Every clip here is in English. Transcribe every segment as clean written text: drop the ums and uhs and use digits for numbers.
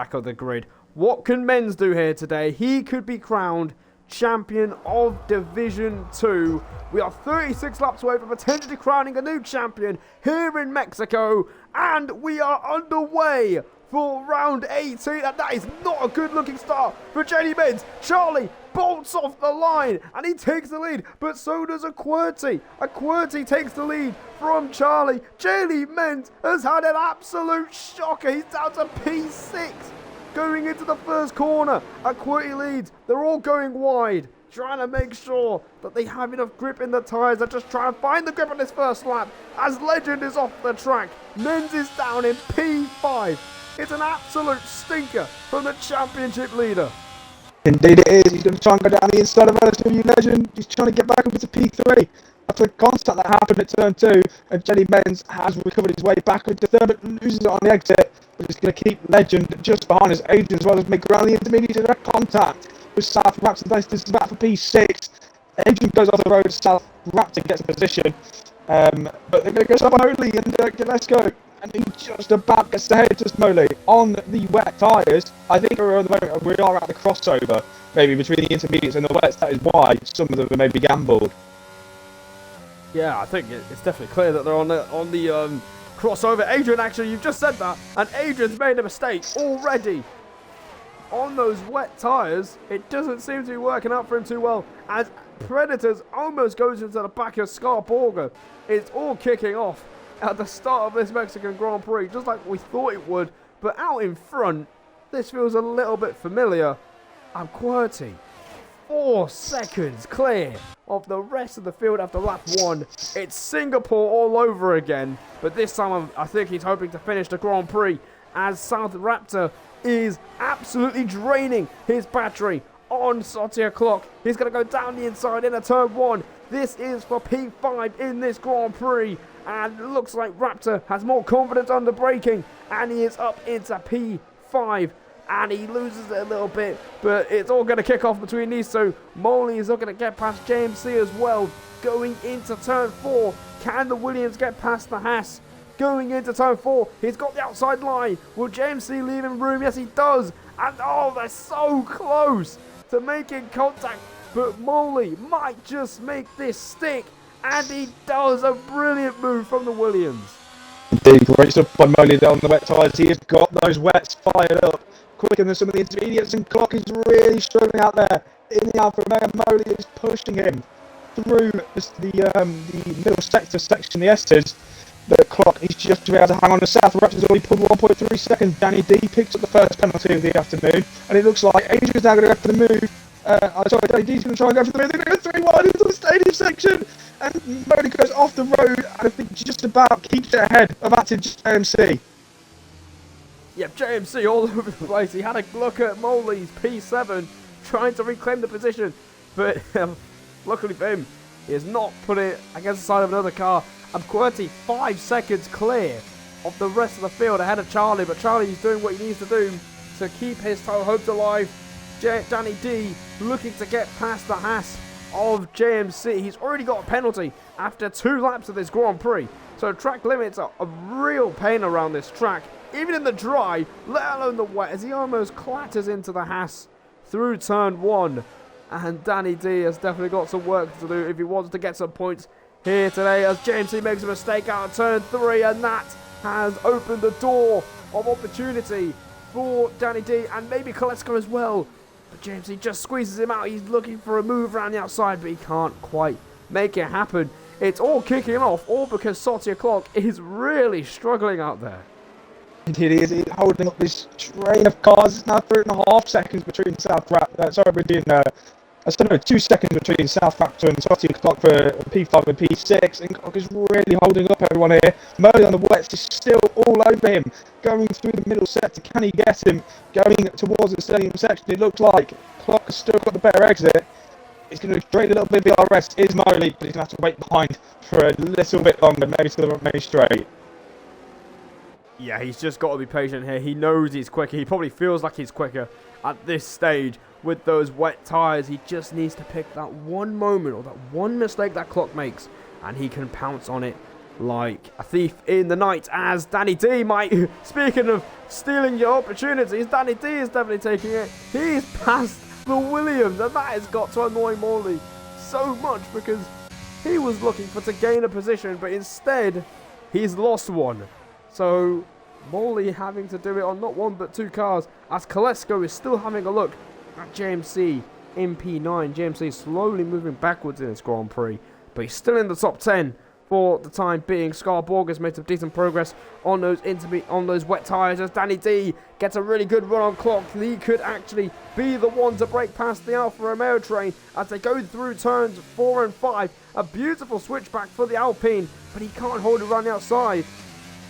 back of the grid. What can Menz do here today? He could be crowned champion of Division 2. We are 36 laps away from potentially crowning a new champion here in Mexico, and we are underway for round 18, and that is not a good looking start for Jenny Menz. Charlie bolts off the line and he takes the lead, but so does Aquerty. Aquerty takes the lead from Charlie. Jenny Menz has had an absolute shocker. He's down to P6 going into the first corner. Aquerty leads. They're all going wide, trying to make sure that they have enough grip in the tyres. They're just trying to find the grip on this first lap as Legend is off the track. Menz is down in P5. It's an absolute stinker from the championship leader. Indeed it is. He's going to try and go down the inside of LSW Legend. He's trying to get back up into P3 after the contact that happened at turn 2, and Jenny Menz has recovered his way back into third but loses it on the exit, but he's going to keep Legend just behind his Adrian as well as make around the intermediate direct contact with South Raptor. This is back for P6. Adrian goes off the road, South Raptor gets a position, but they're going to go Smoley and let's go. And he just about gets ahead to Smoley on the wet tyres. I think we're at the moment we are at the crossover, maybe between the intermediates and the wets. That is why some of them are maybe gambled. Yeah, I think it's definitely clear that they're on the crossover. Adrian, actually, you've just said that, and Adrian's made a mistake already on those wet tyres. It doesn't seem to be working out for him too well, as Predators almost goes into the back of Scarborga. It's all kicking off at the start of this Mexican Grand Prix, just like we thought it would, but out in front, this feels a little bit familiar. And QWERTY, 4 seconds clear of the rest of the field after lap 1. It's Singapore all over again, but this time I think he's hoping to finish the Grand Prix, as South Raptor is absolutely draining his battery on Sotia Clock. He's going to go down the inside into turn 1. This is for P5 in this Grand Prix, and it looks like Raptor has more confidence under braking, and he is up into P5, and he loses it a little bit, but it's all going to kick off between these two. Moley is not going to get past JMC as well. Going into turn 4, can the Williams get past the Haas? Going into turn 4, he's got the outside line. Will JMC leave him room? Yes, he does. And oh, they're so close to making contact, but Moley might just make this stick, and he does. A brilliant move from the Williams. Indeed, great stuff by Moley there on the wet tyres. He has got those wets fired up quicker than some of the intermediates, and Clock is really struggling out there in the Alfa Romeo. Moley is pushing him through the middle sector section, the S's. The Clock is just to be able to hang on. The South Raptors already pulled 1.3 seconds. Danny D picks up the first penalty of the afternoon, and it looks like Adrian's now going to go for the move. Danny D's going to try and go for the move. They're going to go 3 wide into the stadium section, and Moley goes off the road, and I think just about keeps it ahead of active JMC. Yep, JMC all over the place. He had a look at Moley's P7, trying to reclaim the position, but luckily for him, he has not put it against the side of another car. And QWERTY 5 seconds clear of the rest of the field ahead of Charlie, but Charlie is doing what he needs to do to keep his hopes alive. Danny D looking to get past the Haas of JMC. He's already got a penalty after 2 laps of this Grand Prix, so track limits are a real pain around this track, even in the dry, let alone the wet, as he almost clatters into the Haas through turn 1. And Danny D has definitely got some work to do if he wants to get some points here today, as JMC makes a mistake out of turn 3, and that has opened the door of opportunity for Danny D and maybe Kolesko as well. But JMC just squeezes him out. He's looking for a move around the outside, but he can't quite make it happen. It's all kicking off, all because Sotia Clock is really struggling out there. Indeed, he is holding up this train of cars. It's now 3.5 seconds between I still know 2 seconds between South Raptor and Sotia Clock for P5 and P6, and Clock is really holding up everyone here. Moley on the wets is still all over him, going through the middle sector. Can he get him? Going towards the stadium section, it looks like Clock has still got the better exit. He's going to trade a little bit of the RS, is Moley, but he's going to have to wait behind for a little bit longer, maybe to the main straight. Yeah, he's just got to be patient here. He knows he's quicker. He probably feels like he's quicker at this stage with those wet tyres. He just needs to pick that one moment or that one mistake that Clock makes, and he can pounce on it like a thief in the night, as Danny D might, speaking of stealing your opportunities, Danny D is definitely taking it. He's passed the Williams, and that has got to annoy Morley so much because he was looking to gain a position, but instead he's lost one. So Morley having to do it on not one but two cars, as Kolesko is still having a look at JMC in P9. JMC slowly moving backwards in this Grand Prix, but he's still in the top 10 for the time being. Scarborg has made some decent progress on those wet tyres as Danny D gets a really good run on clock. He could actually be the one to break past the Alfa Romeo train as they go through turns 4 and 5. A beautiful switchback for the Alpine, but he can't hold it around the outside.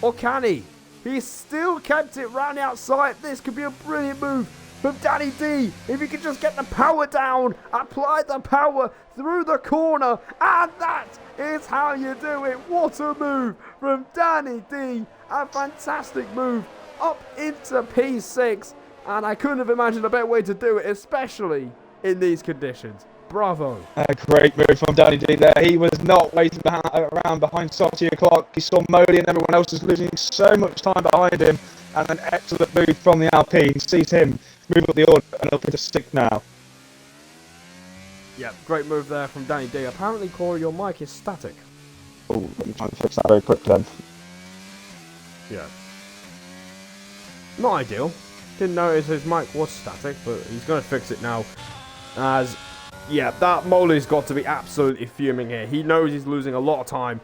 Or can he? He still kept it round the outside. This could be a brilliant move from Danny D. If he could just get the power down, apply the power through the corner, and that is how you do it. What a move from Danny D. A fantastic move up into P6, and I couldn't have imagined a better way to do it, especially in these conditions. Bravo. A great move from Danny D there. He was not waiting around behind Sotia Clock. He saw Modi and everyone else was losing so much time behind him, and an excellent move from the Alpine sees him move up the order and up into 6th now. Yeah, great move there from Danny D. Apparently, Corey, your mic is static. Oh, let me try and fix that very quick then. Yeah. Not ideal. Didn't notice his mic was static, but he's going to fix it now. As, yeah, that Molly's got to be absolutely fuming here. He knows he's losing a lot of time,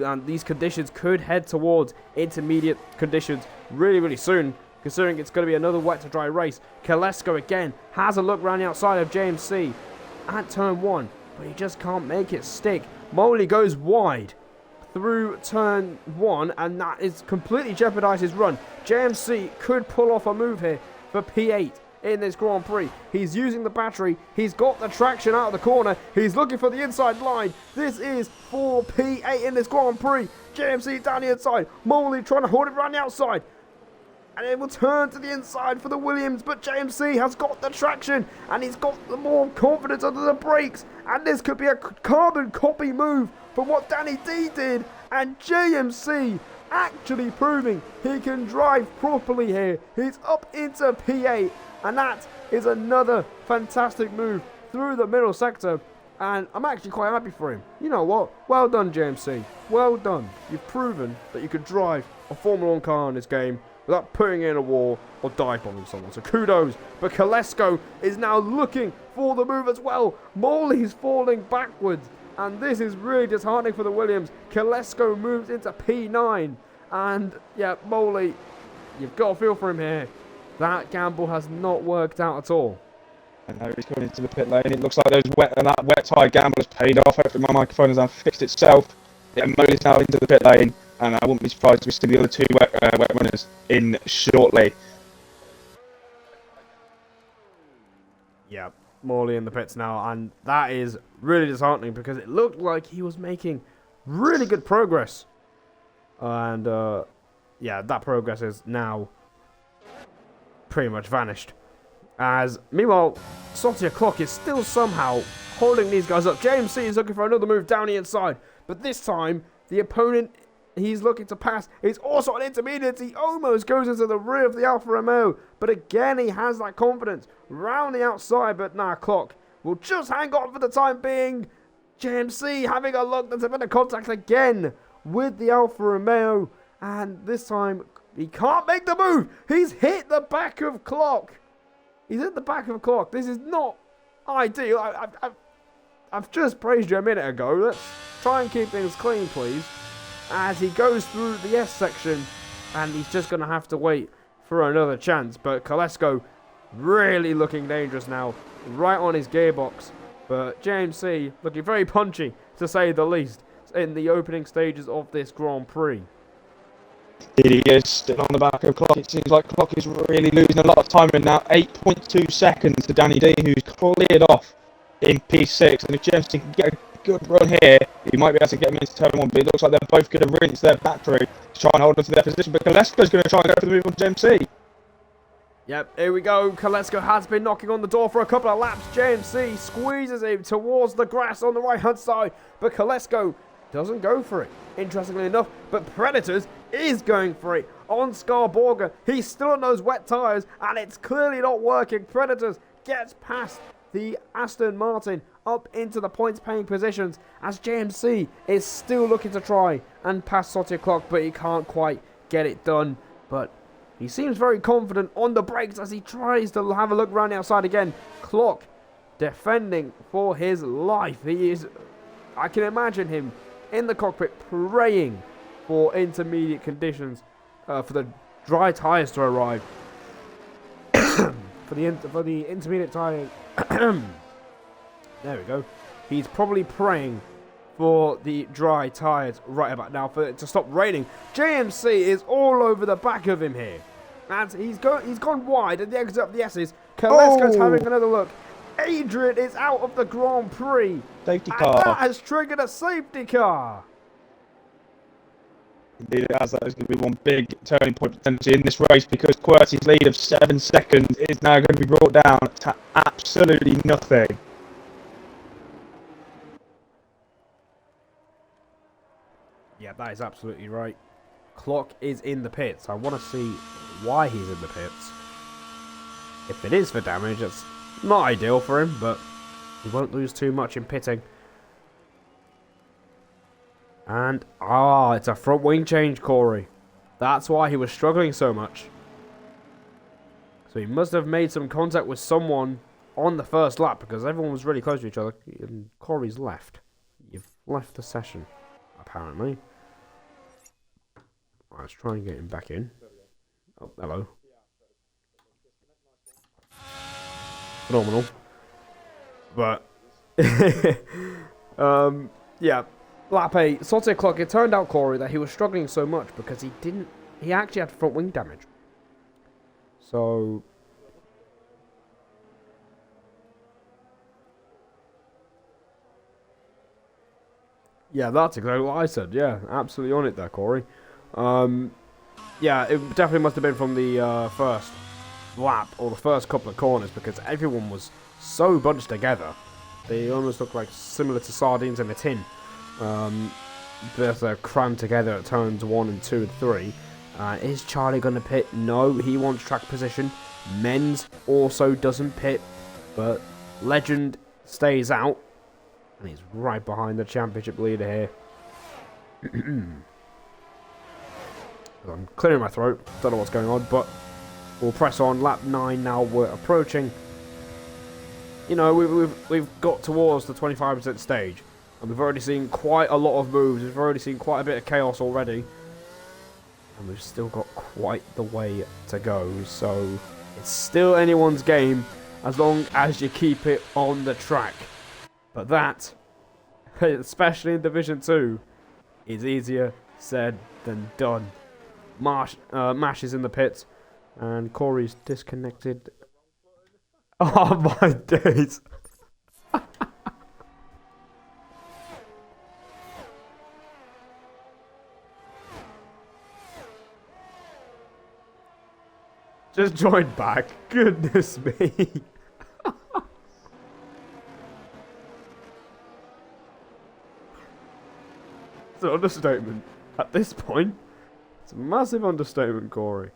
and these conditions could head towards intermediate conditions really, really soon, considering it's going to be another wet to dry race. Kolesko again has a look around the outside of JMC at turn 1, but he just can't make it stick. Molly goes wide through turn 1, and that is completely jeopardised his run. JMC could pull off a move here for P8 in this Grand Prix. He's using the battery. He's got the traction out of the corner. He's looking for the inside line. This is for P8 in this Grand Prix. JMC down the inside. Molly trying to hold it around the outside. And it will turn to the inside for the Williams, but JMC has got the traction and he's got the more confidence under the brakes. And this could be a carbon copy move from what Danny D did. And JMC actually proving he can drive properly here. He's up into P8, and that is another fantastic move through the middle sector. And I'm actually quite happy for him. You know what? Well done, JMC. Well done. You've proven that you could drive a Formula 1 car in this game without putting in a wall or dive bombing someone. So kudos. But Kolesko is now looking for the move as well. Morley's falling backwards, and this is really disheartening for the Williams. Kolesko moves into P9, and yeah, Morley, you've got to feel for him here. That gamble has not worked out at all. And now he's coming into the pit lane. It looks like that wet tyre gamble has paid off. Hopefully my microphone has now fixed itself. Yeah, Modi's now into the pit lane, and I wouldn't be surprised if we see the other two wet runners in shortly. Yeah, Morley in the pits now, and that is really disheartening because it looked like he was making really good progress. And yeah, that progress is now pretty much vanished. As meanwhile, Sotia Clock is still somehow holding these guys up. JMC is looking for another move down the inside, but this time the opponent he's looking to pass is also an intermediate. He almost goes into the rear of the Alfa Romeo, but again he has that confidence round the outside. But nah, Clock will just hang on for the time being. JMC having a look. There's a bit of contact again with the Alfa Romeo, and this time he can't make the move. He's hit the back of Clock. He's at the back of Clock. This is not ideal. I've just praised you a minute ago. Let's try and keep things clean, please. As he goes through the S section, and he's just going to have to wait for another chance. But Kolesko really looking dangerous now, right on his gearbox. But JMC looking very punchy, to say the least, in the opening stages of this Grand Prix. He is still on the back of Clock. It seems like Clock is really losing a lot of time in now. 8.2 seconds to Danny D, who's cleared off in P6. And if JMC can get a good run here, he might be able to get him into turn 1. But it looks like they're both going to rinse their battery to try and hold on to their position. But Kolesko's going to try and go for the move on JMC. Yep, here we go. Kolesko has been knocking on the door for a couple of laps. JMC squeezes him towards the grass on the right-hand side. But Kolesko doesn't go for it, interestingly enough. But Predators is going for it on Scarborger. He's still on those wet tyres, and it's clearly not working. Predators gets past the Aston Martin up into the points-paying positions as JMC is still looking to try and pass Sauter Clock, but he can't quite get it done. But he seems very confident on the brakes as he tries to have a look around the outside again. Clock defending for his life. He is, I can imagine him in the cockpit praying for intermediate conditions, for the dry tyres to arrive. for the intermediate tyres. There we go. He's probably praying for the dry tyres right about now for it to stop raining. JMC is all over the back of him here. And he's gone wide at the exit of the S's. Kalesko's having another look. Adrian is out of the Grand Prix. Safety and car. That has triggered a safety car. Indeed, it has. That is going to be one big turning point potentially in this race, because QWERTY's lead of 7 seconds is now going to be brought down to absolutely nothing. Yeah, that is absolutely right. Clock is in the pits. I want to see why he's in the pits. If it is for damage, it's not ideal for him, but he won't lose too much in pitting. And, it's a front wing change, Corey. That's why he was struggling so much. So he must have made some contact with someone on the first lap, because everyone was really close to each other. And Corey's left. You've left the session, apparently. Let's try and get him back in. Oh, hello. Phenomenal. But, yeah. Lap 8, Sauter Clock. It turned out, Corey, that he was struggling so much because he actually had front wing damage. So, yeah, that's exactly what I said. Yeah, absolutely on it there, Corey. Yeah, it definitely must have been from the first lap or the first couple of corners, because everyone was so bunched together. They almost looked like similar to sardines in a tin. They're crammed together at turns 1 and 2 and 3. Is Charlie going to pit? No, he wants track position. Menz also doesn't pit, but Legend stays out, and he's right behind the championship leader here. I'm clearing my throat, don't know what's going on, but we'll press on. Lap 9 now, we're approaching. You know, we've got towards the 25% stage, and we've already seen quite a lot of moves. We've already seen quite a bit of chaos already, and we've still got quite the way to go. So it's still anyone's game as long as you keep it on the track. But that, especially in Division 2, is easier said than done. Mash is in the pits, and Corey's disconnected. Oh my days. Just joined back. Goodness me. It's an understatement. At this point, it's a massive understatement, Corey.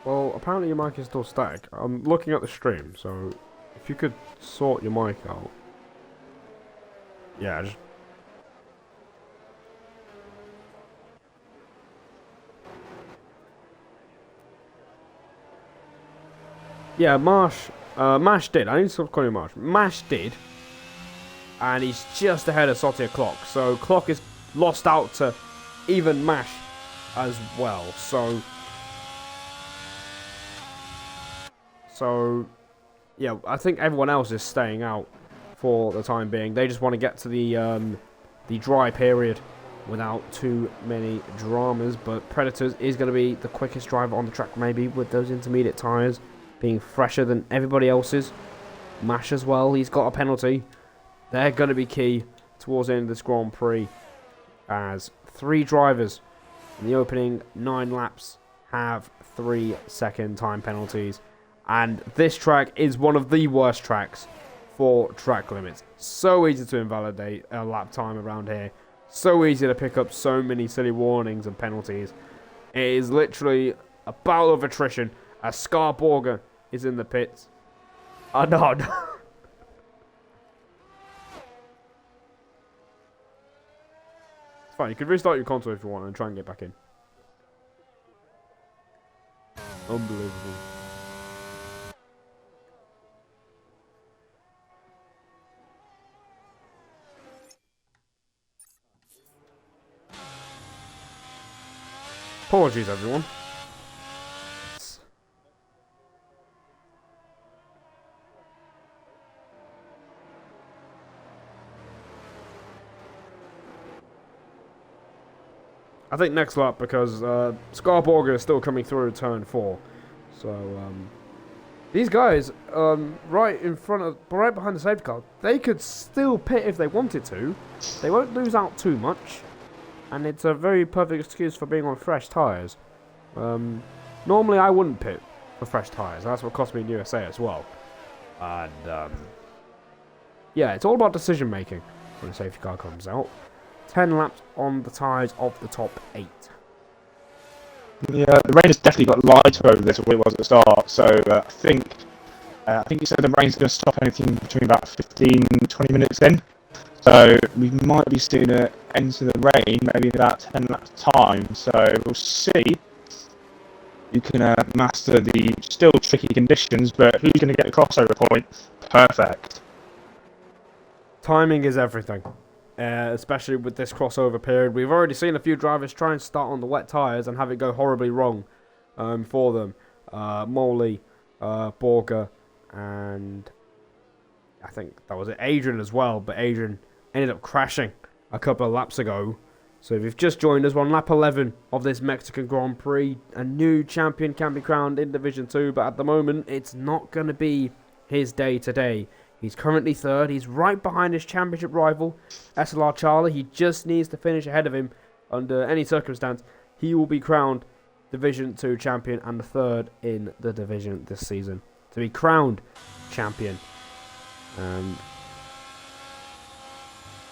Well, apparently your mic is still static. I'm looking at the stream, so if you could sort your mic out. Yeah, just... Yeah, Mash did. I need to stop calling him Marsh. Mash did. And he's just ahead of Sauter Clock. So Clock is lost out to even Mash as well. So, yeah, I think everyone else is staying out for the time being. They just want to get to the dry period without too many dramas. But Predators is going to be the quickest driver on the track, maybe, with those intermediate tyres being fresher than everybody else's. Mash as well, he's got a penalty. They're going to be key towards the end of this Grand Prix, as 3 drivers in the opening 9 laps have 3-second time penalties. And this track is one of the worst tracks for track limits. So easy to invalidate a lap time around here. So easy to pick up so many silly warnings and penalties. It is literally a battle of attrition as Scarborger is in the pits. Oh no. It's fine, you can restart your console if you want and try and get back in. Unbelievable. Apologies, everyone. I think next lap because Scarborger is still coming through turn 4. So these guys right behind the safety car, they could still pit if they wanted to. They won't lose out too much. And it's a very perfect excuse for being on fresh tyres. Normally I wouldn't pit for fresh tyres. That's what cost me in USA as well. And yeah, it's all about decision making when the safety car comes out. 10 laps on the tyres of the top 8. Yeah, the rain has definitely got lighter over this than it was at the start. So I think you said the rain's going to stop anything between about 15-20 minutes in. So we might be seeing it enter the rain maybe in about 10 laps time. So we'll see. You can master the still tricky conditions, but who's going to get the crossover point? Perfect. Timing is everything. Especially with this crossover period. We've already seen a few drivers try and start on the wet tyres and have it go horribly wrong for them. Molly, Borger, and I think that was it, Adrian as well. But Adrian ended up crashing a couple of laps ago. So if you've just joined us, we're on lap 11 of this Mexican Grand Prix. A new champion can be crowned in Division 2, but at the moment it's not going to be his day today. He's currently 3rd. He's right behind his championship rival, SLR Charlie. He just needs to finish ahead of him under any circumstance. He will be crowned Division 2 champion and the 3rd in the division this season. To be crowned champion.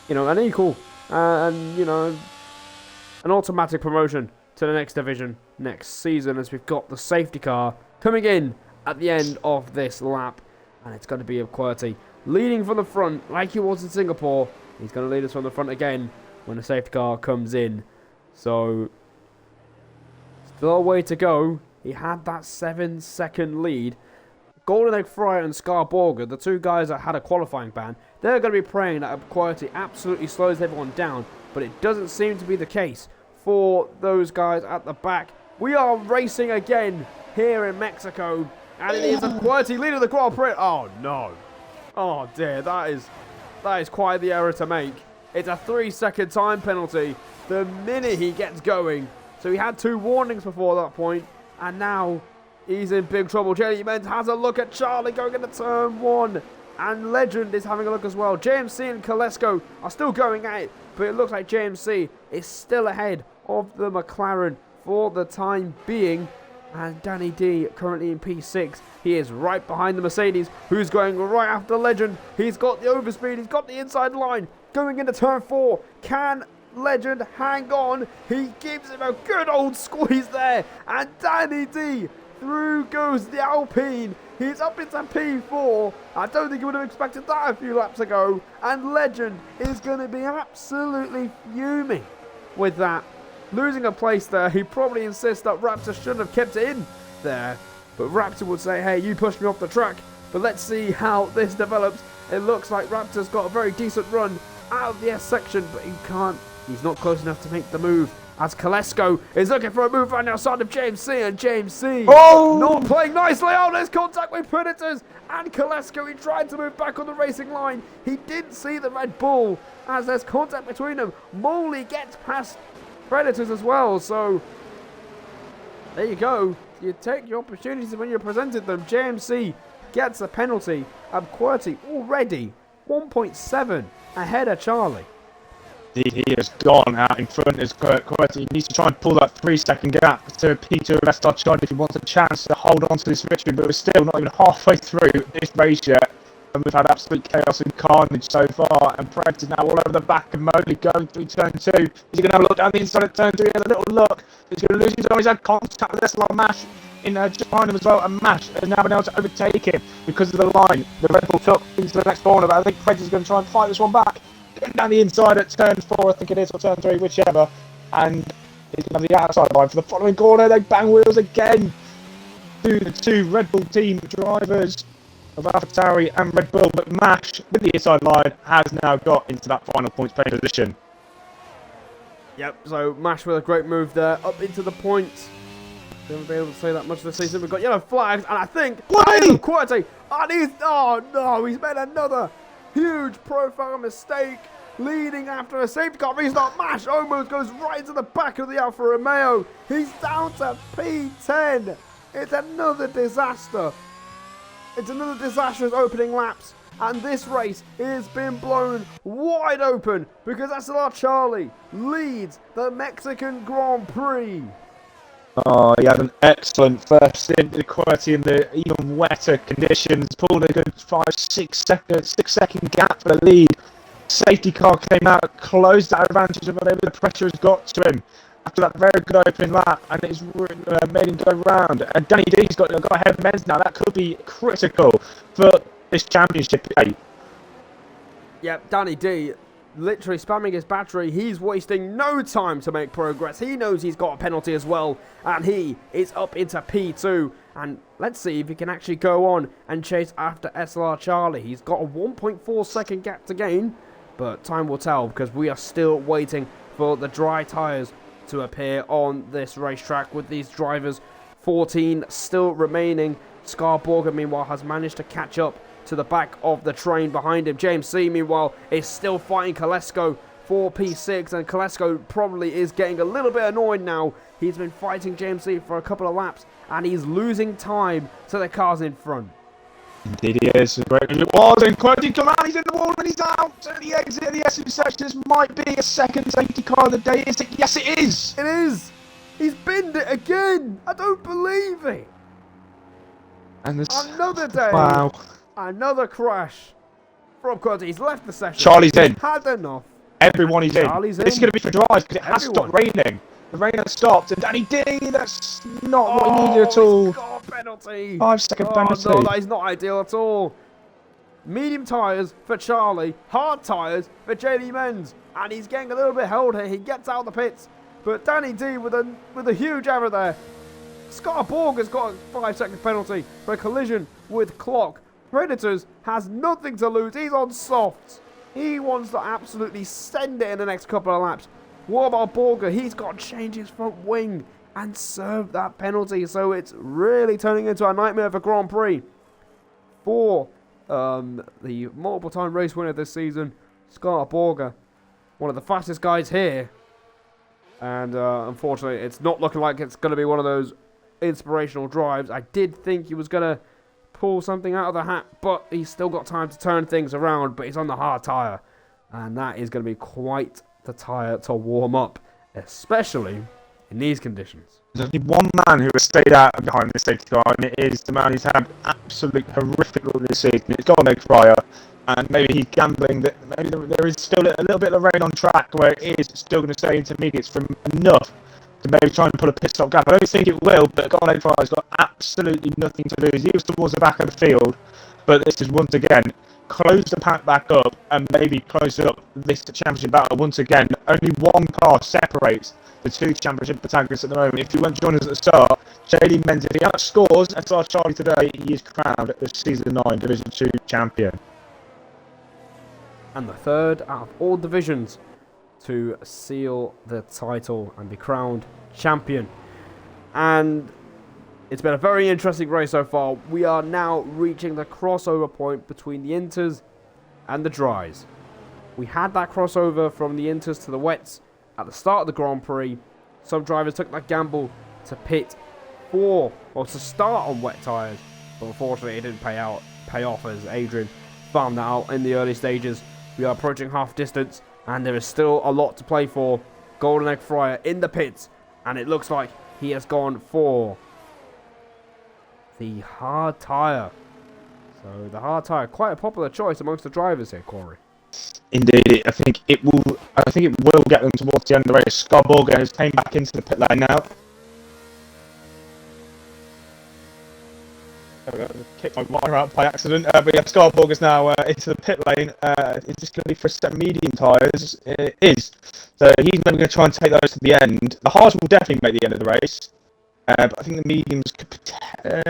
You know, an equal and, you know, an automatic promotion to the next division next season as we've got the safety car coming in at the end of this lap. And it's going to be of quality. Leading from the front, like he was in Singapore. He's going to lead us from the front again when the safety car comes in. So, still a way to go. He had that 7-second lead. Golden Egg Fryer and Scarborger, the 2 guys that had a qualifying ban, they're going to be praying that quality absolutely slows everyone down. But it doesn't seem to be the case for those guys at the back. We are racing again here in Mexico. And it is a quality lead of the Grand Prix. Oh no. Oh dear, that is quite the error to make. It's a 3-second time penalty the minute he gets going. So he had 2 warnings before that point. And now he's in big trouble. Jenny Menz has a look at Charlie going into turn 1. And Legend is having a look as well. JMC and Kolesko are still going at it. But it looks like JMC is still ahead of the McLaren for the time being. And Danny D currently in P6. He is right behind the Mercedes, who's going right after Legend. He's got the overspeed. He's got the inside line. Going into turn 4. Can Legend hang on? He gives him a good old squeeze there. And Danny D, through goes the Alpine. He's up into P4. I don't think he would have expected that a few laps ago. And Legend is going to be absolutely fuming with that. Losing a place there, he probably insists that Raptor shouldn't have kept it in there. But Raptor would say, hey, you pushed me off the track. But let's see how this develops. It looks like Raptor's got a very decent run out of the S section, but he can't. He's not close enough to make the move. As Kolesko is looking for a move right outside of JMC, and JMC not playing nicely. Oh, there's contact with Predators. And Kolesko, he tried to move back on the racing line. He didn't see the Red Bull as there's contact between them. Moley gets past Predators as well, so there you go. You take your opportunities when you're presented them. JMC gets a penalty. Quality already 1.7 ahead of Charlie. Indeed, he has gone out in front as Quirty. He needs to try and pull that 3-second gap to Peter Lestar if he wants a chance to hold on to this victory, but we're still not even halfway through this race yet. And we've had absolute chaos and carnage so far, and Pred is now all over the back of Mobley going through turn 2. Is he going to have a look down the inside of turn 3? He has a little look. He's going to lose his own. He's had contact with SLR Mash in just behind him as well, and Mash has now been able to overtake him because of the line the Red Bull took into the next corner, but I think Pred is going to try and fight this one back. Getting down the inside at turn 4, I think it is, or turn 3, whichever, and he's going to have the outside line for the following corner. They bang wheels again to the 2 Red Bull team drivers of AlphaTauri and Red Bull, but Mash with the inside line has now got into that final points pay position. Yep, so Mash with a great move there, up into the points. Haven't been able to say that much this season. We've got yellow flags, and I think Quirty, and oh no, he's made another huge profile mistake, leading after a safety car restart. Mash almost goes right into the back of the Alfa Romeo. He's down to P10. It's another disaster. It's another disastrous opening laps, and this race has been blown wide open because SLR Charlie leads the Mexican Grand Prix. Oh, he had an excellent first stint with Quirty in the even wetter conditions. Pulled a good 6 second gap for the lead. Safety car came out, closed that advantage of whatever the pressure has got to him after that very good opening lap, and it's made him go round. And Danny D's got ahead of Menz now. That could be critical for this championship. Yep, Danny D literally spamming his battery. He's wasting no time to make progress. He knows he's got a penalty as well, and he is up into P2. And let's see if he can actually go on and chase after SLR Charlie. He's got a 1.4 second gap to gain, but time will tell because we are still waiting for the dry tyres to appear on this racetrack with these drivers 14 still remaining. Scarborger meanwhile has managed to catch up to the back of the train behind him. James C meanwhile is still fighting Kolesko for P6, and Kolesko probably is getting a little bit annoyed now. He's been fighting James C for a couple of laps and he's losing time to the cars in front. Indeed he is. It was, and Quirty, come out, he's in the wall and he's out at the exit of the SU section. This might be a second safety car of the day, is it? Yes, it is! It is! He's binned it again! I don't believe it! And this... Another day! Wow. Another crash from Quirty. He's left the session. Charlie's in. He's had enough. Everyone is in. Charlie's This is going to be for drives because it has stopped raining. The rain has stopped, and Danny D, that's not what he needed at all. He's got a penalty. 5-second penalty. No, that is not ideal at all. Medium tyres for Charlie, hard tyres for JD Menz, and he's getting a little bit held here. He gets out of the pits, but Danny D with a huge error there. Scott Borg has got a 5-second penalty for a collision with Clock. Predators has nothing to lose. He's on softs. He wants to absolutely send it in the next couple of laps. What about Borger? He's got to change his front wing and serve that penalty. So it's really turning into a nightmare for Grand Prix for the multiple-time race winner this season, Scott Borger. One of the fastest guys here. And unfortunately, it's not looking like it's going to be one of those inspirational drives. I did think he was going to pull something out of the hat, but he's still got time to turn things around, but he's on the hard tyre. And that is going to be quite the tyre to warm up, especially in these conditions. There's only one man who has stayed out behind the safety car, and it is the man who's had absolute horrific luck this season. It's Golden Egg Fryer, and maybe he's gambling that maybe there is still a little bit of rain on track where it is still going to stay intermediates from enough to maybe try and put a pit stop gap. I don't think it will, but Golden Egg Fryer's got absolutely nothing to lose. He was towards the back of the field, but this is once again close the pack back up and maybe close up this championship battle once again. Only one car separates the two championship protagonists at the moment. If you weren't joining us at the start, JD Menz, if he outscores SLR Charlie today, he is crowned the Season 9 Division 2 champion. And the third out of all divisions to seal the title and be crowned champion. And it's been a very interesting race so far. We are now reaching the crossover point between the Inters and the Dries. We had that crossover from the Inters to the Wets at the start of the Grand Prix. Some drivers took that gamble to to start on wet tyres, but unfortunately it didn't pay off as Adrian found that out in the early stages. We are approaching half distance, And there is still a lot to play for. Golden Egg Fryer in the pits. And it looks like he has gone for the hard tyre. So the hard tyre, quite a popular choice amongst the drivers here, Corey. Indeed, I think it will. I think it will get them towards the end of the race. Scott has came back into the pit lane now. Kicked my wire out by accident, but yeah, Scott is now into the pit lane. Is this going to be for a set of medium tyres? It is. So he's maybe going to try and take those to the end. The hards will definitely make the end of the race, but I think the mediums could. I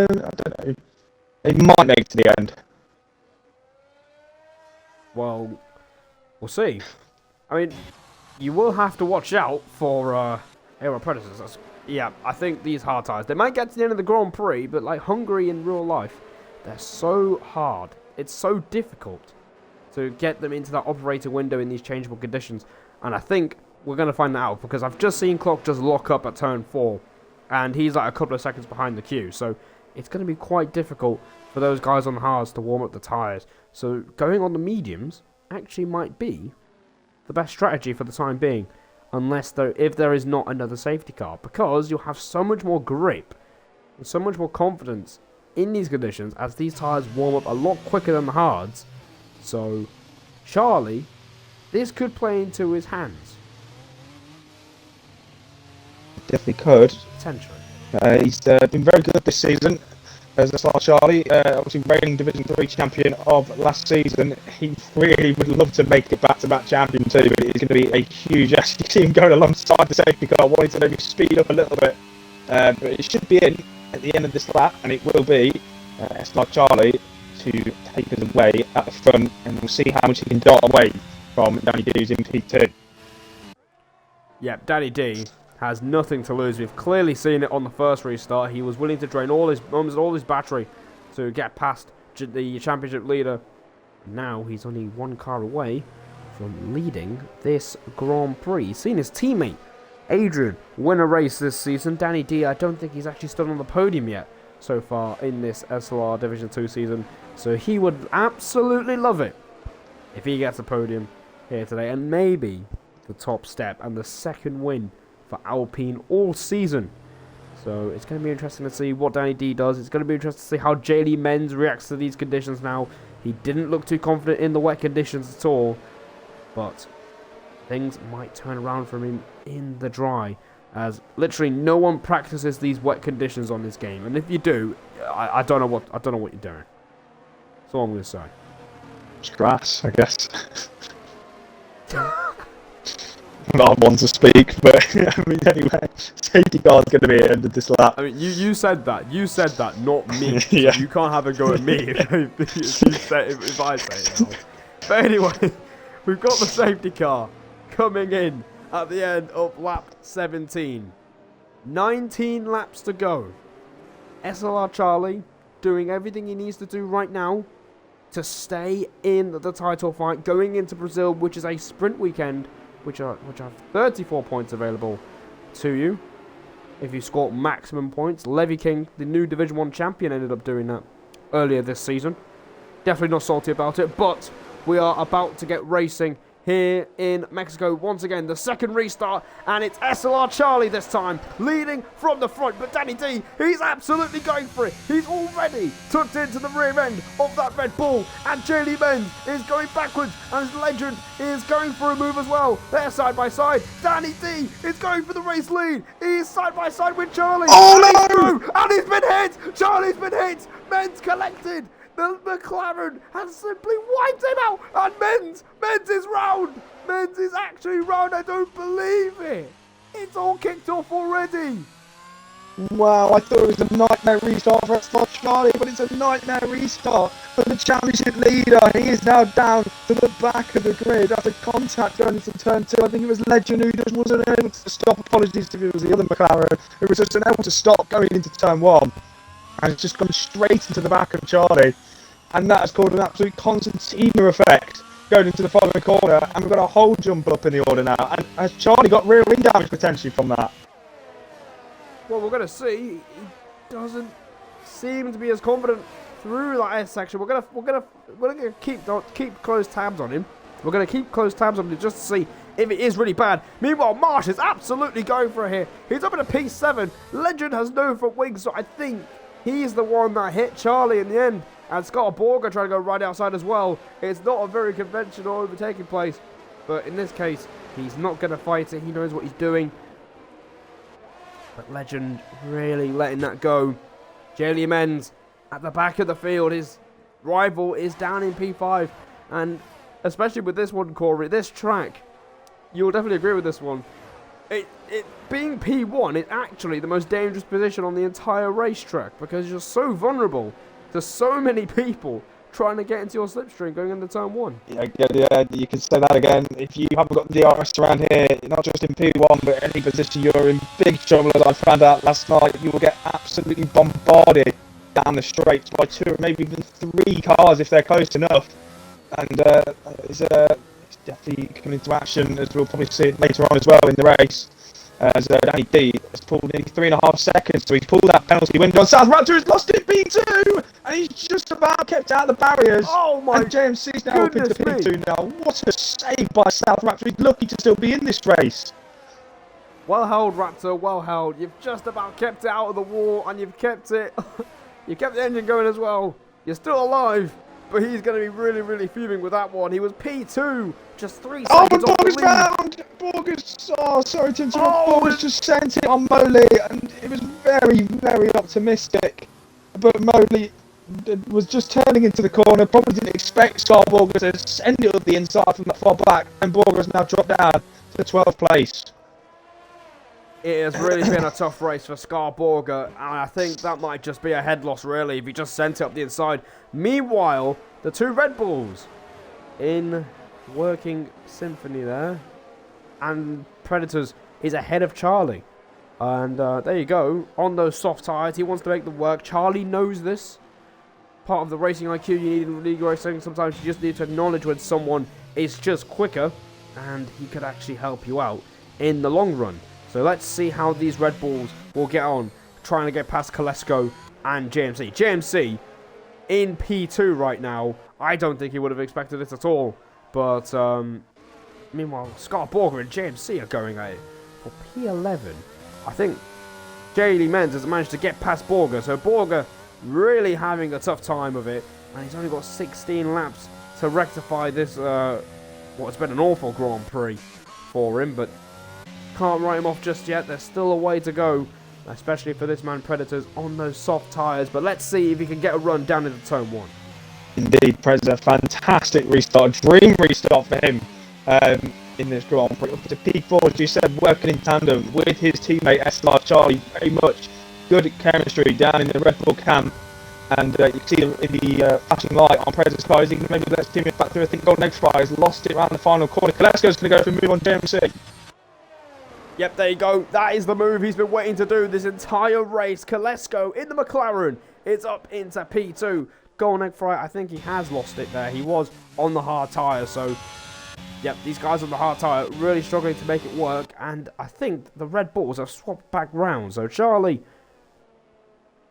don't know. They might make it to the end. Well, we'll see. I mean, you will have to watch out for Aero Predators. Yeah, I think these hard tyres, they might get to the end of the Grand Prix, but like Hungary in real life, they're so hard. It's so difficult to get them into that operator window in these changeable conditions. And I think we're going to find that out, because I've just seen Clock just lock up at turn 4, and he's like a couple of seconds behind the queue. So it's going to be quite difficult for those guys on the hards to warm up the tyres. So going on the mediums actually might be the best strategy for the time being, if there is not another safety car, because you'll have so much more grip and so much more confidence in these conditions as these tyres warm up a lot quicker than the hards. So Charlie, this could play into his hands. Definitely could. Potentially. He's been very good this season. As SLR Charlie, obviously reigning Division 3 champion of last season. He really would love to make it back-to-back champion too, but it's going to be a huge ask. You see him going alongside the safety car, wanting to maybe speed up a little bit. But it should be in at the end of this lap, and it will be SLR Charlie to take us away at the front, and we'll see how much he can dart away from Danny D's in P2. Yep, Danny D has nothing to lose. We've clearly seen it on the first restart. He was willing to drain all his battery to get past the championship leader. Now he's only one car away from leading this Grand Prix. He's seen his teammate Adrian win a race this season. Danny D, I don't think he's actually stood on the podium yet so far in this SLR Division 2 season. So he would absolutely love it if he gets a podium here today, and maybe the top step and the second win for Alpine all season. So it's going to be interesting to see what Danny D does. It's going to be interesting to see how JD Menz reacts to these conditions now. He didn't look too confident in the wet conditions at all, but things might turn around for him in the dry, as literally no one practices these wet conditions on this game. And if you do, I don't know what you're doing. That's all I'm going to say. It's grass, I guess. Not one to speak, but I mean, anyway, safety car's going to be at the end of this lap. I mean, you said that. You said that, not me. Yeah. So you can't have a go at me if I say it now. But anyway, we've got the safety car coming in at the end of lap 17. 19 laps to go. SLR Charlie doing everything he needs to do right now to stay in the title fight going into Brazil, which is a sprint weekend, which have 34 points available to you if you score maximum points. Levy King, the new Division 1 champion, ended up doing that earlier this season. Definitely not salty about it, but we are about to get racing here in Mexico once again. The second restart, and it's SLR Charlie this time, leading from the front. But Danny D, he's absolutely going for it. He's already tucked into the rear end of that Red Bull, and JD Menz is going backwards, and his Legend is going for a move as well. They're side by side. Danny D is going for the race lead. He's side by side with Charlie. And he's been hit. Charlie's been hit. Menz collected. The McLaren has simply wiped him out, and Menz is round. Menz is actually round. I don't believe it. It's all kicked off already. Wow, I thought it was a nightmare restart for SLR Charlie, but it's a nightmare restart for the championship leader. He is now down to the back of the grid after contact going into turn 2. I think it was Legend who just wasn't able to stop. Apologies if it was the other McLaren who was just unable to stop going into turn 1. And it's just gone straight into the back of Charlie. And that has caused an absolute concertina effect going into the following corner. And we've got a whole jump up in the order now. And has Charlie got rear wing damage potentially from that? Well, we're going to see. He doesn't seem to be as confident through that S section. We're gonna keep close tabs on him. We're going to keep close tabs on it just to see if it is really bad. Meanwhile, Marsh is absolutely going for it here. He's up in a P7. Legend has no front wings, so I think he's the one that hit Charlie in the end. And Scott Borger trying to go right outside as well. It's not a very conventional overtaking place. But in this case, he's not going to fight it. He knows what he's doing. But Legend really letting that go. J.L. Menz at the back of the field. His rival is down in P5. And especially with this one, Corey, this track, you'll definitely agree with this one. It being P1 is actually the most dangerous position on the entire racetrack because you're so vulnerable to so many people trying to get into your slipstream going into turn 1. Yeah, you can say that again. If you haven't got the DRS around here, not just in P1, but any position, you're in big trouble. As I found out last night, you will get absolutely bombarded down the straights by 2 or maybe even 3 cars if they're close enough. And it's definitely coming into action, as we'll probably see it later on as well in the race. As Danny D has pulled nearly 3.5 seconds, so he's pulled that penalty win. John South Raptor has lost it P2, and he's just about kept out of the barriers. Oh my! And JMC's now up into P2 now. What a save by South Raptor! He's lucky to still be in this race. Well held, Raptor. Well held. You've just about kept it out of the wall, and you've kept it. You kept the engine going as well. You're still alive. But he's going to be really, really fuming with that one. He was P2, just 3 seconds off the lead. Found! Borger's, sorry to interrupt. Borger's just sent it on Moley, and it was very, very optimistic. But Moley was just turning into the corner, probably didn't expect Scar Borger to send it up the inside from the far back, and Borger's now dropped down to 12th place. It has really been a tough race for Scar Borger, and I think that might just be a head loss, really, if he just sent it up the inside. Meanwhile, the 2 Red Bulls in working symphony there, and Predators is ahead of Charlie. And there you go, on those soft tyres, he wants to make them work. Charlie knows this. Part of the racing IQ you need in league racing, sometimes you just need to acknowledge when someone is just quicker, and he could actually help you out in the long run. So let's see how these Red Bulls will get on, trying to get past Kolesko and JMC. JMC in P2 right now. I don't think he would have expected it at all. But meanwhile, Scott Borger and JMC are going at it for P11. I think J.L. Menz has managed to get past Borger. So Borger really having a tough time of it. And he's only got 16 laps to rectify this, what's been an awful Grand Prix for him. But can't write him off just yet. There's still a way to go, especially for this man Predators on those soft tyres. But let's see if he can get a run down into turn 1. Indeed, Predator, fantastic restart, dream restart for him in this Grand Prix. Up to P4, as you said, working in tandem with his teammate SLR Charlie. Very much good chemistry down in the Red Bull camp. And you can see in the flashing light on Predator's car, he's going to maybe let his teammate back through. I think Golden Egg Fry has lost it around the final corner. Kolesko's going to go for a move on JMC. Yep, there you go. That is the move he's been waiting to do this entire race. Kolesko in the McLaren. It's up into P2. Golden Egg Fry, I think he has lost it there. He was on the hard tyre, so yep, these guys on the hard tyre really struggling to make it work. And I think the Red Bulls have swapped back round. So Charlie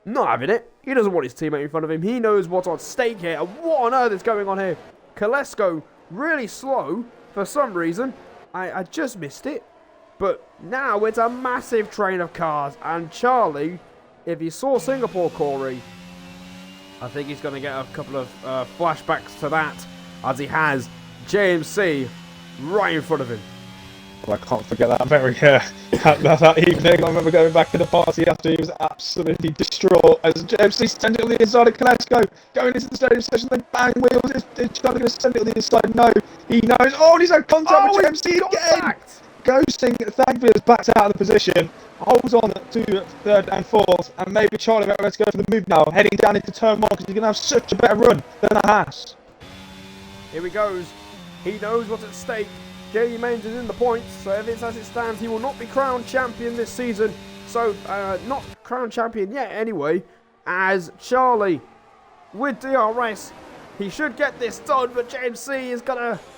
not having it. He doesn't want his teammate in front of him. He knows what's on stake here. And what on earth is going on here? Kolesko really slow for some reason. I just missed it. But now it's a massive train of cars. And Charlie, if he saw Singapore, Corey, I think he's going to get a couple of flashbacks to that, as he has JMC right in front of him. Well, I can't forget that very that evening. I remember going back to the party after he was absolutely distraught as JMC sent it on the inside of Kolesko. Going into the stadium session, they bang wheels. Is Charlie going to send it on the inside? No, he knows. Oh, he's had contact with JMC again. Ghosting Thagby has backed out of the position, holds on to third and fourth, and maybe Charlie might let's go for the move now, heading down into turn 1 because he's going to have such a better run than a Haas. Here he goes. He knows what's at stake. J.L. Menz is in the points, so if it's as it stands, he will not be crowned champion this season. So, not crowned champion yet anyway, as Charlie with DRS. He should get this done, but JMC is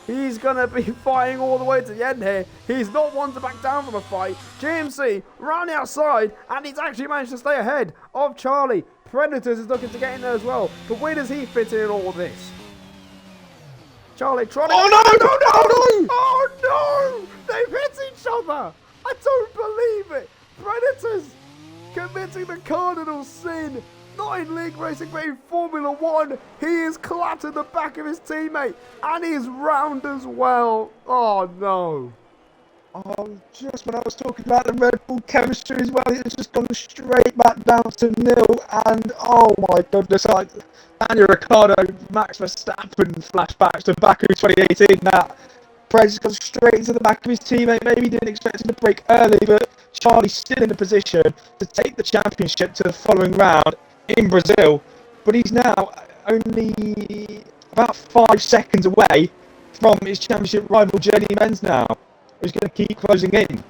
he's gonna be fighting all the way to the end here. He's not one to back down from a fight. JMC round the outside, and he's actually managed to stay ahead of Charlie. Predators is looking to get in there as well, but where does he fit in all of this? Charlie trying to... Oh, no! Oh, no! They've hit each other! I don't believe it! Predators committing the cardinal sin! Not in league racing, but in Formula 1. He is clattered the back of his teammate, and he's round as well. Oh, no. Oh, just when I was talking about the Red Bull chemistry as well, it's just gone straight back down to nil. And oh my goodness, Daniel Ricciardo, Max Verstappen flashbacks to Baku 2018. That Perez got straight into the back of his teammate. Maybe he didn't expect him to break early, but Charlie's still in a position to take the championship to the following round in Brazil. But he's now only about 5 seconds away from his championship rival, Jenny Menz now. Who's going to keep closing in.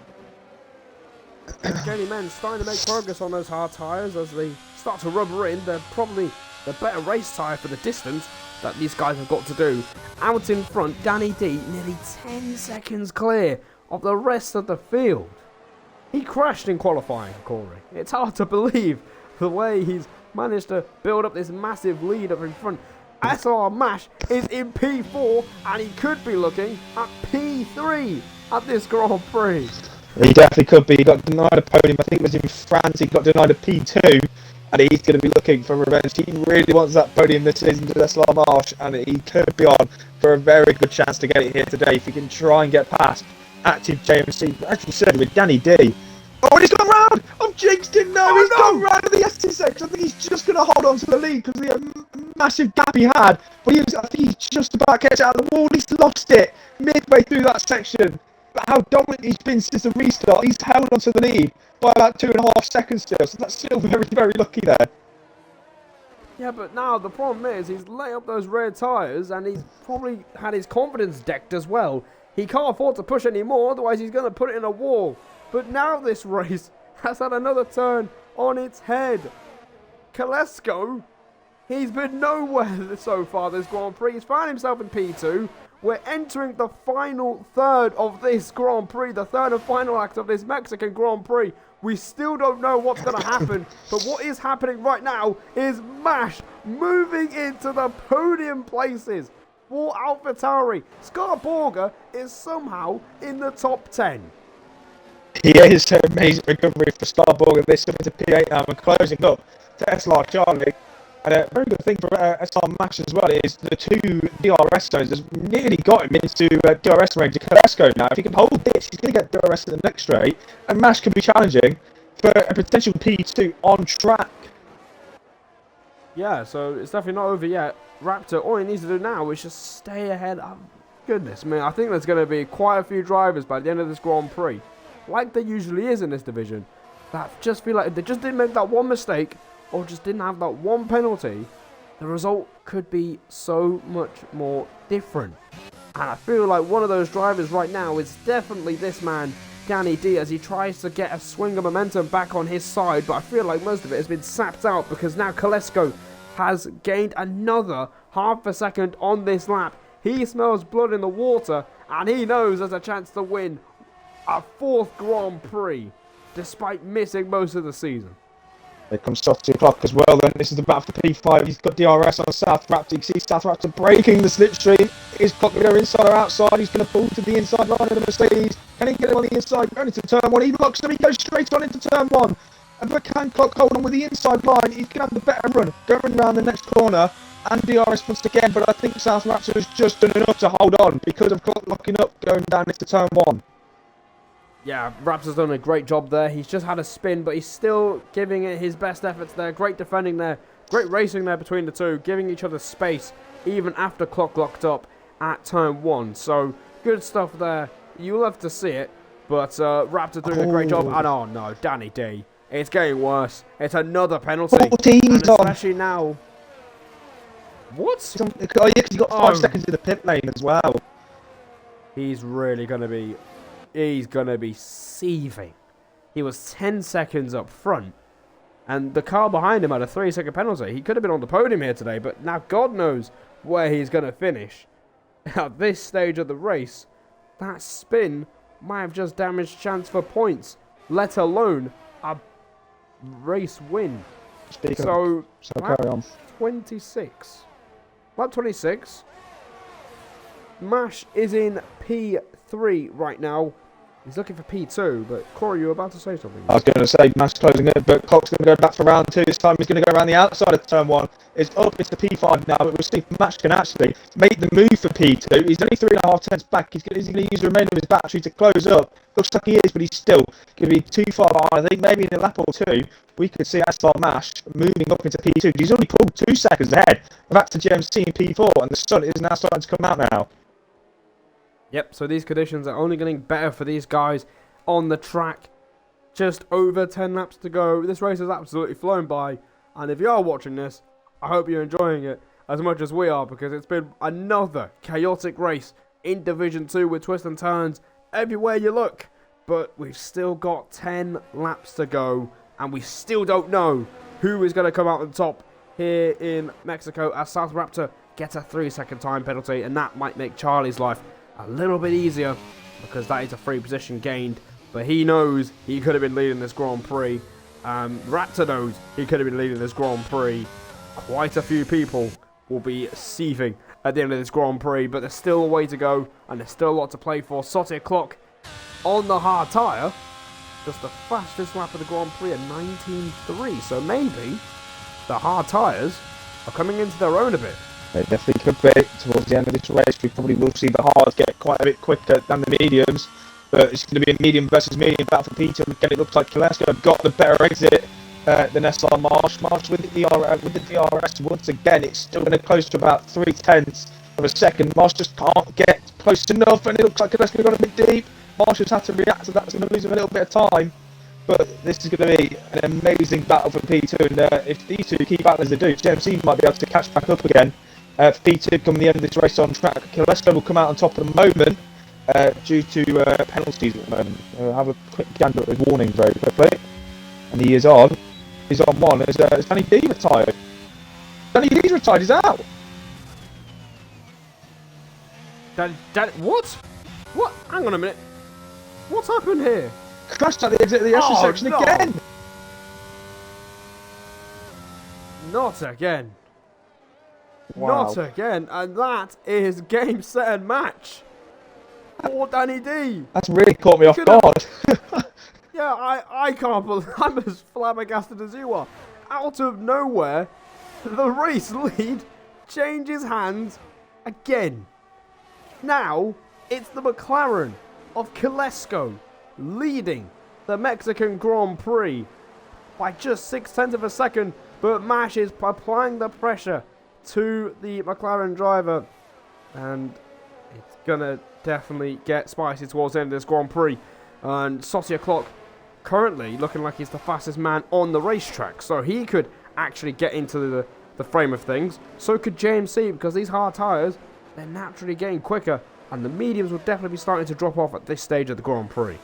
Jenny Menz starting to make progress on those hard tyres as they start to rubber in. They're probably the better race tyre for the distance that these guys have got to do. Out in front, Danny D nearly 10 seconds clear of the rest of the field. He crashed in qualifying, Corey. It's hard to believe the way he's managed to build up this massive lead up in front. SLR Mash is in P4 and he could be looking at P3 at this Grand Prix. He definitely could be. He got denied a podium. I think it was in France. He got denied a P2, and he's going to be looking for revenge. He really wants that podium this season to SLR Marsh, and he could be on for a very good chance to get it here today if he can try and get past active JMC. As you said, with Danny D. Oh, and he's gone round! I've jinxed him now! He's gone round to the ST6. I think he's just going to hold on to the lead because of the massive gap he had. But I think he's just about to get out of the wall. He's lost it midway through that section. But how dominant he's been since the restart. He's held onto the lead by about 2.5 seconds still. So that's still very, very lucky there. Yeah, but now the problem is he's laying up those rear tyres and he's probably had his confidence decked as well. He can't afford to push anymore, otherwise he's going to put it in a wall. But now this race has had another turn on its head. Kolesko, he's been nowhere so far this Grand Prix. He's found himself in P2. We're entering the final third of this Grand Prix, the third and final act of this Mexican Grand Prix. We still don't know what's going to happen, but what is happening right now is Mash moving into the podium places for AlphaTauri. Scarborga is somehow in the top 10. He is an amazing recovery for Scarborga. They're still into P8 now and closing up to SLR Charlie. And a very good thing for SLR Max as well is the 2 DRS zones has nearly got him into DRS range of Kolesko now. If he can hold this, he's going to get DRS in the next straight. And Max can be challenging for a potential P2 on track. Yeah, so it's definitely not over yet. Raptor, all he needs to do now is just stay ahead. Oh, goodness me, I think there's going to be quite a few drivers by the end of this Grand Prix, like there usually is in this division, that just feel like if they just didn't make that one mistake or just didn't have that one penalty, the result could be so much more different. And I feel like one of those drivers right now is definitely this man, Danny D, as he tries to get a swing of momentum back on his side, but I feel like most of it has been sapped out because now Kolesko has gained another half a second on this lap. He smells blood in the water and he knows there's a chance to win a 4th Grand Prix despite missing most of the season. Here comes Soft 2 o'clock as well then. This is the battle for P5. He's got DRS on South Raptor. You can see South Raptor breaking the slipstream. Is clock going to go inside or outside? He's going to pull to the inside line of the Mercedes. Can he get him on the inside? Going into turn 1. He locks him. He goes straight on into turn 1. And the can clock hold on with the inside line. He's going to have the better run. Going around the next corner. And DRS once again. But I think South Raptor has just done enough to hold on because of clock locking up going down into turn 1. Yeah, Raptor's done a great job there. He's just had a spin, but he's still giving it his best efforts there. Great defending there. Great racing there between the two. Giving each other space even after clock locked up at turn 1. So, good stuff there. You'll have to see it. But Raptor doing a great job. And oh no, Danny D. It's getting worse. It's another penalty. 14 and he's on. Especially now. What? Oh yeah, because he got 5 seconds in the pit lane as well. He's really going to be... He's going to be seething. He was 10 seconds up front. And the car behind him had a 3-second penalty. He could have been on the podium here today. But now God knows where he's going to finish. At this stage of the race, that spin might have just damaged chance for points. Let alone a race win. So carry on. 26. Lap 26. Mash is in P3 right now. He's looking for P2, but Corey, you were about to say something. I was going to say Mash closing it, but Cox's going to go back for round 2. This time he's going to go around the outside of turn 1. It's up into P5 now, but we'll see if Mash can actually make the move for P2. He's only 3.5 tenths back. Is he going to use the remainder of his battery to close up? Looks like he is, but he's still going to be too far behind. I think maybe in a lap or two, we could see SLR Mash moving up into P2. He's already pulled 2 seconds ahead of Actor GMC in P4, and the sun is now starting to come out now. Yep, so these conditions are only getting better for these guys on the track. Just over 10 laps to go. This race has absolutely flown by, and if you are watching this, I hope you're enjoying it as much as we are, because it's been another chaotic race in Division 2 with twists and turns everywhere you look. But we've still got 10 laps to go, and we still don't know who is going to come out on top here in Mexico, as South Raptor gets a 3-second time penalty, and that might make Charlie's life a little bit easier, because that is a free position gained. But he knows he could have been leading this Grand Prix. Raptor knows he could have been leading this Grand Prix. Quite a few people will be seething at the end of this Grand Prix, but there's still a way to go, and there's still a lot to play for. Sotty O'Clock on the hard tyre, just the fastest lap of the Grand Prix at 19.3. So maybe the hard tyres are coming into their own a bit. They definitely could be. Towards the end of this race, we probably will see the hards get quite a bit quicker than the mediums. But it's going to be a medium versus medium battle for Peter. Again, it looks like Kalesko got the better exit than SLR Marsh. Marsh with the DRS once again. It's still going to close to about 0.3 of a second. Marsh just can't get close enough, and it looks like Kalesko got a bit deep. Marsh has had to react to that. It's going to lose him a little bit of time. But this is going to be an amazing battle for P2, and if these two keep battling as they do, JMC might be able to catch back up again. For P2 coming the end of this race on track. Kalesko will come out on top at the moment due to penalties at the moment. Have a quick gander at his warning very quickly. And he is on. He's on one. Is Danny D retired? Danny D's retired, he's out! What? What? Hang on a minute. What's happened here? Crashed at the exit of the extra section no. again! Not again. Wow. Not again. And that is game, set, and match for Danny D. That's really caught me off guard. Yeah, I can't believe, I'm as flabbergasted as you are. Out of nowhere, the race lead changes hands again. Now, it's the McLaren of Kalesko leading the Mexican Grand Prix by just 0.6 of a second, but Mash is applying the pressure to the McLaren driver, and it's gonna definitely get spicy towards the end of this Grand Prix. And Sotty O'Clock currently looking like he's the fastest man on the racetrack, so he could actually get into the frame of things. So could JMC, because these hard tyres, they're naturally getting quicker, and the mediums will definitely be starting to drop off at this stage of the Grand Prix.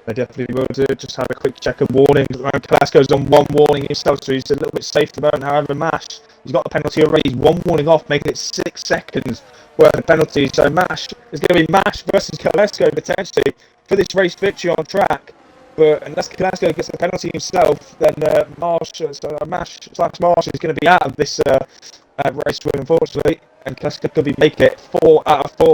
They definitely will do. Just have a quick check of warnings. Kalesko's on one warning himself, so he's a little bit safe at the moment. However, Mash, he's got a penalty already. He's one warning off, making it 6 seconds worth of penalty. So Mash is going to be Mash versus Kalesko potentially for this race victory on track. But unless Kalesko gets the penalty himself, then Mash is going to be out of this race, unfortunately. And Kalesko could make it 4 out of 4.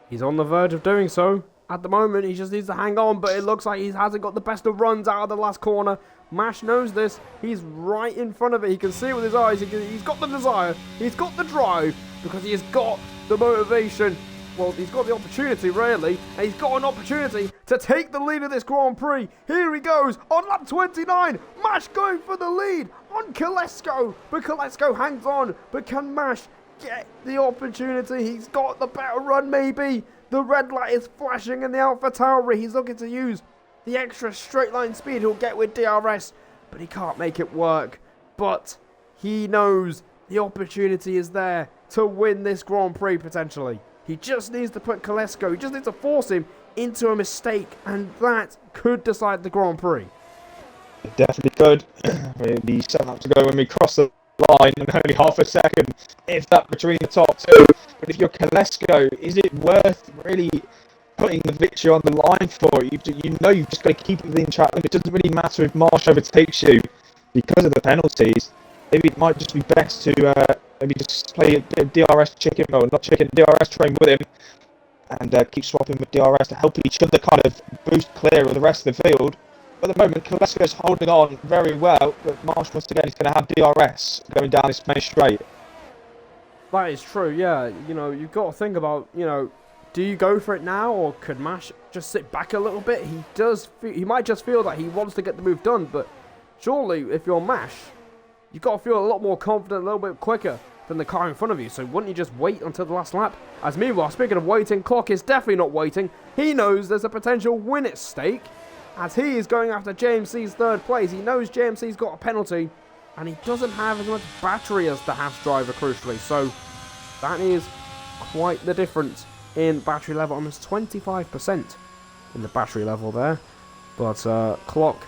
He's on the verge of doing so. At the moment, he just needs to hang on, but it looks like he hasn't got the best of runs out of the last corner. Mash knows this. He's right in front of it. He can see it with his eyes. He's got the desire. He's got the drive, because he has got the motivation. Well, he's got the opportunity, really. And he's got an opportunity to take the lead of this Grand Prix. Here he goes on lap 29. Mash going for the lead on Kalesko. But Kalesko hangs on. But can Mash get the opportunity? He's got the better run, maybe. The red light is flashing in the Alpha Tauri. He's looking to use the extra straight line speed he'll get with DRS, but he can't make it work. But he knows the opportunity is there to win this Grand Prix potentially. He just needs to put Kalesko, he just needs to force him into a mistake, and that could decide the Grand Prix. It definitely could. It'd be 7 laps to go when we cross the line, and only half a second, if that, between the top two. But if you're Kalesko, is it worth really putting the victory on the line for you? You know you've just got to keep it within track limit. It doesn't really matter if Marsh overtakes you because of the penalties. Maybe it might just be best to maybe just play a bit of DRS chicken, or not chicken, DRS train with him, and keep swapping with DRS to help each other kind of boost clear of the rest of the field. But at the moment, Kolesko's holding on very well, but Marsh once again is going to have DRS going down this main straight. That is true, yeah. You know, you've got to think about, you know, do you go for it now, or could Mash just sit back a little bit? He might just feel that he wants to get the move done, but surely if you're Mash, you've got to feel a lot more confident, a little bit quicker than the car in front of you. So wouldn't you just wait until the last lap? As meanwhile, speaking of waiting, Clock is definitely not waiting. He knows there's a potential win at stake, as he is going after JMC's third place. He knows JMC's got a penalty, and he doesn't have as much battery as the Haas driver, crucially. So that is quite the difference in battery level, almost 25% in the battery level there. But Clock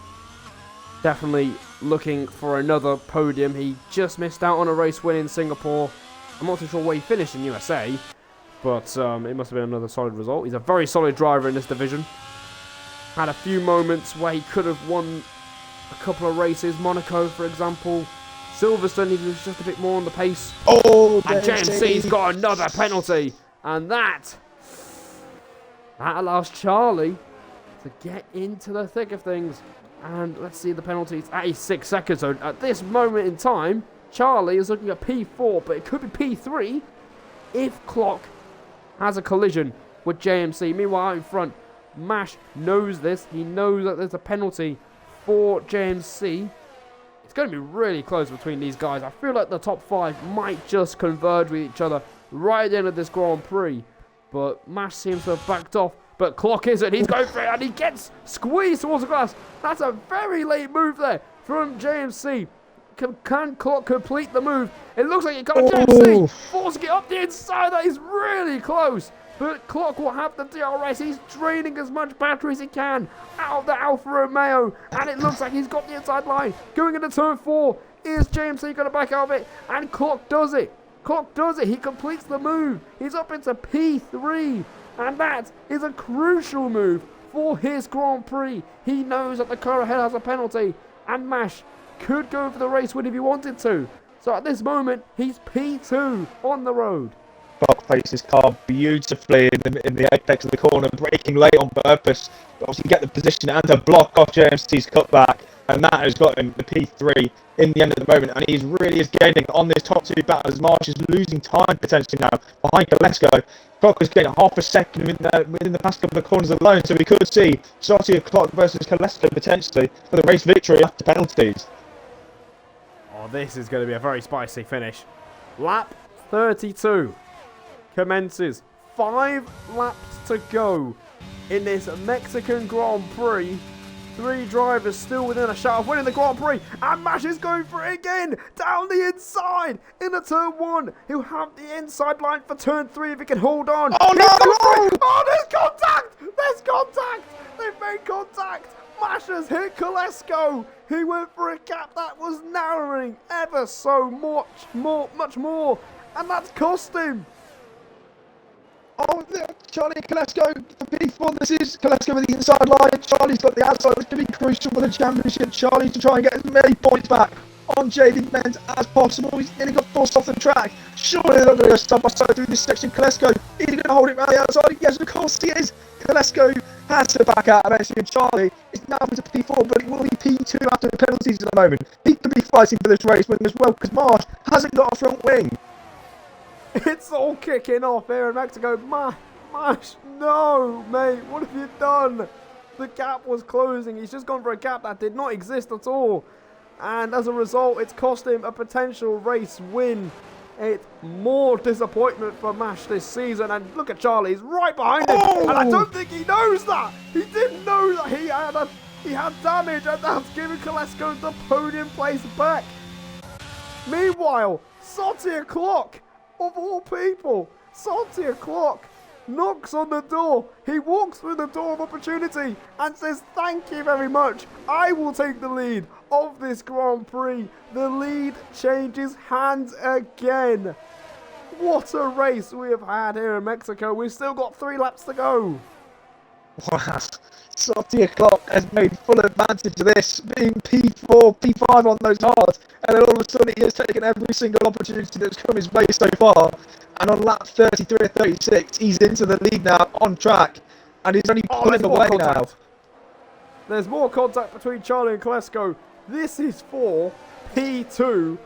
definitely looking for another podium. He just missed out on a race win in Singapore. I'm not too sure where he finished in USA, but it must have been another solid result. He's a very solid driver in this division. Had a few moments where he could have won a couple of races. Monaco, for example. Silverstone, he was just a bit more on the pace. Oh, and JMC's got another penalty. And that allows Charlie to get into the thick of things. And let's see the penalties. That is 6 seconds. So at this moment in time, Charlie is looking at P4, but it could be P3 if Clock has a collision with JMC. Meanwhile, out in front, Mash knows this. He knows that there's a penalty for JMC. It's going to be really close between these guys. I feel like the top 5 might just converge with each other right at the end of this Grand Prix. But Mash seems to have backed off. But Clock isn't. He's going for it, and he gets squeezed towards the glass. That's a very late move there from JMC. Can Clock complete the move? It looks like it got JMC. Forcing it up the inside. That is really close. But Clock will have the DRS. He's draining as much battery as he can out of the Alfa Romeo. And it looks like he's got the inside line. Going into turn 4. Is JMC going to back out of it? And Clock does it. Clock does it. He completes the move. He's up into P3. And that is a crucial move for his Grand Prix. He knows that the car ahead has a penalty. And Mash could go for the race win if he wanted to. So at this moment, he's P2 on the road. Clock places his car beautifully in the apex of the corner, braking late on purpose. But obviously get the position and to block off JMC's cutback. And that has got him the P3 in the end of the moment. And he really is gaining on this top 2 battles. Marsh is losing time potentially now behind Kolesko. Clock was getting half a second within the past couple of corners alone. So we could see Sotia Clock versus Kolesko potentially for the race victory after penalties. Oh, this is going to be a very spicy finish. Lap 32 commences. 5 laps to go in this Mexican Grand Prix. 3 drivers still within a shout of winning the Grand Prix. And Mash is going for it again. Down the inside. Into turn 1. He'll have the inside line for turn 3 if he can hold on. Oh, no! Oh, there's contact! There's contact! They've made contact. Mash has hit Kolesko. He went for a gap that was narrowing ever so much more. And that's cost him. Oh, Charlie and Kolesko for P4. This is Kolesko with the inside line. Charlie's got the outside, which could be crucial for the championship. Charlie to try and get as many points back on JD Benz as possible. He's nearly got forced off the track. Surely they're not going to go side by side through this section. Kolesko, is he going to hold it around the outside? Yes, of course he is. Kolesko has to back out eventually, and Charlie is now into P4, but it will be P2 after the penalties at the moment. He could be fighting for this race win as well, because Marsh hasn't got a front wing. It's all kicking off here in Mexico. Mash, no, mate, what have you done? The gap was closing. He's just gone for a gap that did not exist at all. And as a result, it's cost him a potential race win. It's more disappointment for Mash this season. And look at Charlie, he's right behind him. And I don't think he knows that. He didn't know that he had damage, and that's giving Kolesko the podium place back. Meanwhile, Sotia Clock, of all people, Sotia Clock knocks on the door. He walks through the door of opportunity and says, "Thank you very much. I will take the lead of this Grand Prix." The lead changes hands again. What a race we have had here in Mexico. We've still got 3 laps to go. Wow. Sotty o'clock has made full advantage of this, being P4, P5 on those hards, and then all of a sudden he has taken every single opportunity that's come his way so far. And on lap 33 or 36, he's into the lead now, on track, and he's only pulling away now. There's more contact between Charlie and Klesko. This is for P2.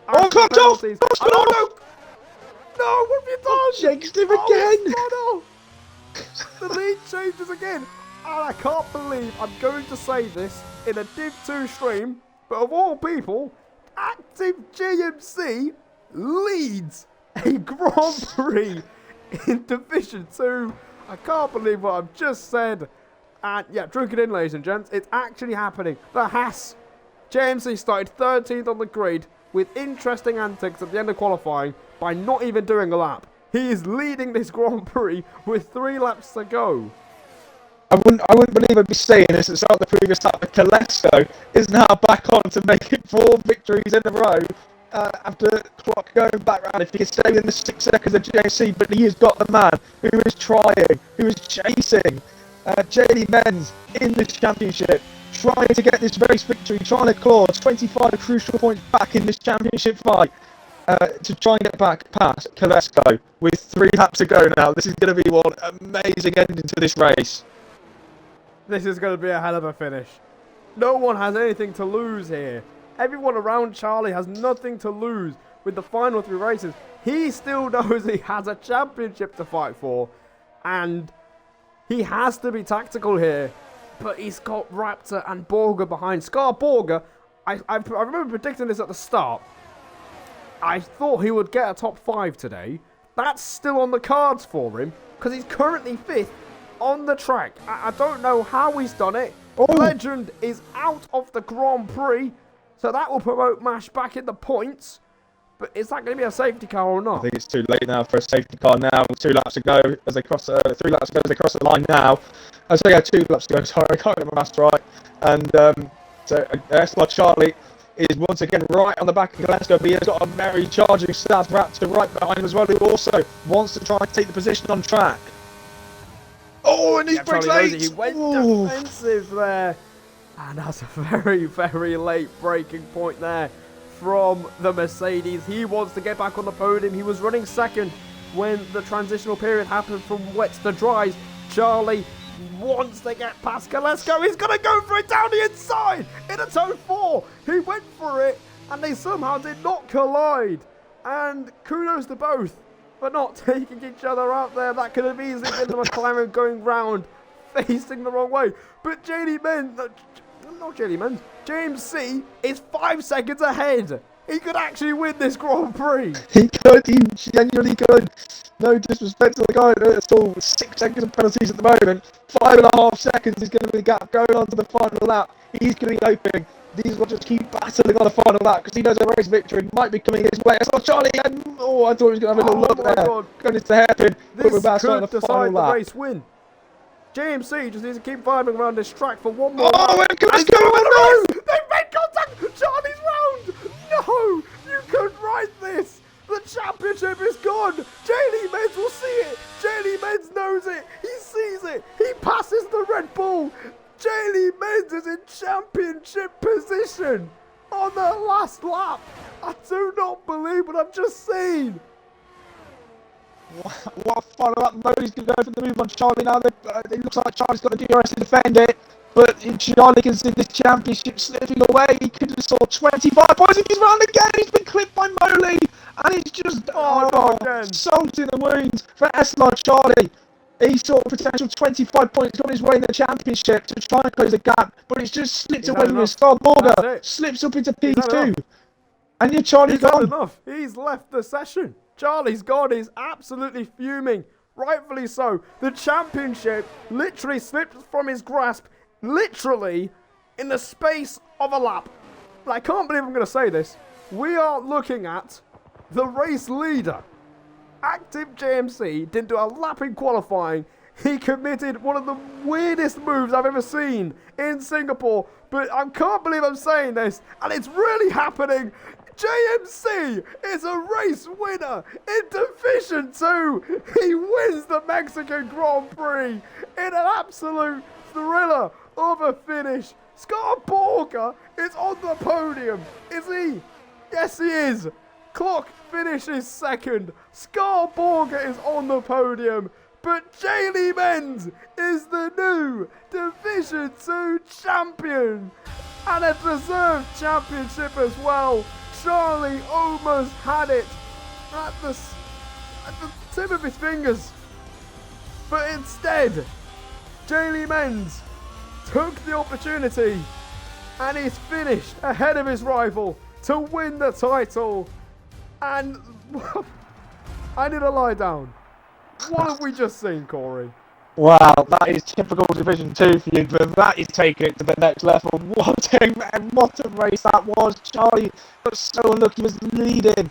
Oh, cut off! Oh, no! No, what have you done? Jinxed him again! Oh, the lead changes again. And I can't believe I'm going to say this in a Div 2 stream, but of all people, Active GMC leads a Grand Prix in Division 2. I can't believe what I've just said. And yeah, drink it in, ladies and gents. It's actually happening. The Haas JMC started 13th on the grid with interesting antics at the end of qualifying by not even doing a lap. He is leading this Grand Prix with 3 laps to go. I wouldn't believe I'd be saying this at the start of the previous lap, but Kolesko is now back on to make it 4 victories in a row after clock going back round. If he can stay within the 6 seconds of JC, but he has got the man who is trying, who is chasing. JD Menz in this championship, trying to get this race victory, trying to claw 25 crucial points back in this championship fight to try and get back past Kolesko with 3 laps to go now. This is going to be one amazing ending to this race. This is going to be a hell of a finish. No one has anything to lose here. Everyone around Charlie has nothing to lose with the final 3 races. He still knows he has a championship to fight for. And he has to be tactical here. But he's got Raptor and Borger behind. Scar Borger, I remember predicting this at the start. I thought he would get a top 5 today. That's still on the cards for him. Because he's currently 5th. On the track. I don't know how he's done it. Oh. Legend is out of the Grand Prix, so that will promote Mash back in the points. But is that going to be a safety car or not? I think it's too late now for a safety car now. 2 laps to go as they cross, 3 laps to go as they cross the line now. So yeah, 2 laps to go. Sorry, I can't get my maths right. And so SLR Charlie is once again right on the back of Kolesko, but he has got a merry charging South Raptor right behind him as well, who also wants to try and take the position on track. Oh, and he's brakes late! He went defensive there. And that's a very, very late braking point there from the Mercedes. He wants to get back on the podium. He was running 2nd when the transitional period happened from wets to dries. Charlie wants to get past Kolesko. He's going to go for it down the inside in a toe 4. He went for it and they somehow did not collide. And kudos to both for not taking each other out there. That could have easily been the McLaren going round, facing the wrong way. But JD Menz, not JD Menz, James C is 5 seconds ahead. He could actually win this Grand Prix. He could, he genuinely could. No disrespect to the guy, it's all 6 seconds of penalties at the moment. 5.5 seconds is going to be the gap going on to the final lap. He's going to be hoping these will just keep battling on the final lap because he knows a race victory might be coming his way. So Charlie, I thought he was going to have a little look there. God. Going into hairpin, this we're back on the decide final lap. the race win. JMC just needs to keep vibing around this track for one more lap. And no! They've made contact! Charlie's round! No! You couldn't write this! The championship is gone! JD Menz will see it! JD Menz knows it! He sees it! He passes the Red Bull! JD Menz is in championship position on the last lap! I do not believe what I've just seen! What a final lap mode. He's going to go for the move on Charlie now. It looks like Charlie's got the DRS to defend it. But Charlie can see this championship slipping away. He could have saw 25 points. He's round again. He's been clipped by Moley. And he's just salt in the wounds for SLR Charlie. He saw a potential 25 points on his way in the championship to try and close the gap. But it's just slipped away from his Star Border. Slips up into P2. And your Charlie's gone. Enough. He's left the session. Charlie's gone. He's absolutely fuming. Rightfully so. The championship literally slipped from his grasp. Literally in the space of a lap. I can't believe I'm going to say this. We are looking at the race leader. Active JMC didn't do a lap in qualifying. He committed one of the weirdest moves I've ever seen in Singapore. But I can't believe I'm saying this. And it's really happening. JMC is a race winner in Division 2. He wins the Mexican Grand Prix in an absolute thriller of a finish. Scar Borger is on the podium. Is he? Yes, he is. Clock finishes second. Scar Borger is on the podium. But Jaylee Menz is the new Division 2 champion. And a deserved championship as well. Charlie almost had it at the tip of his fingers. But instead, Jaylee Menz took the opportunity and he's finished ahead of his rival to win the title. And I need to lie down. What have we just seen, Corey? Wow, that is typical Division 2 for you, but that is taking it to the next level. What a race that was. Charlie got so unlucky, was leading.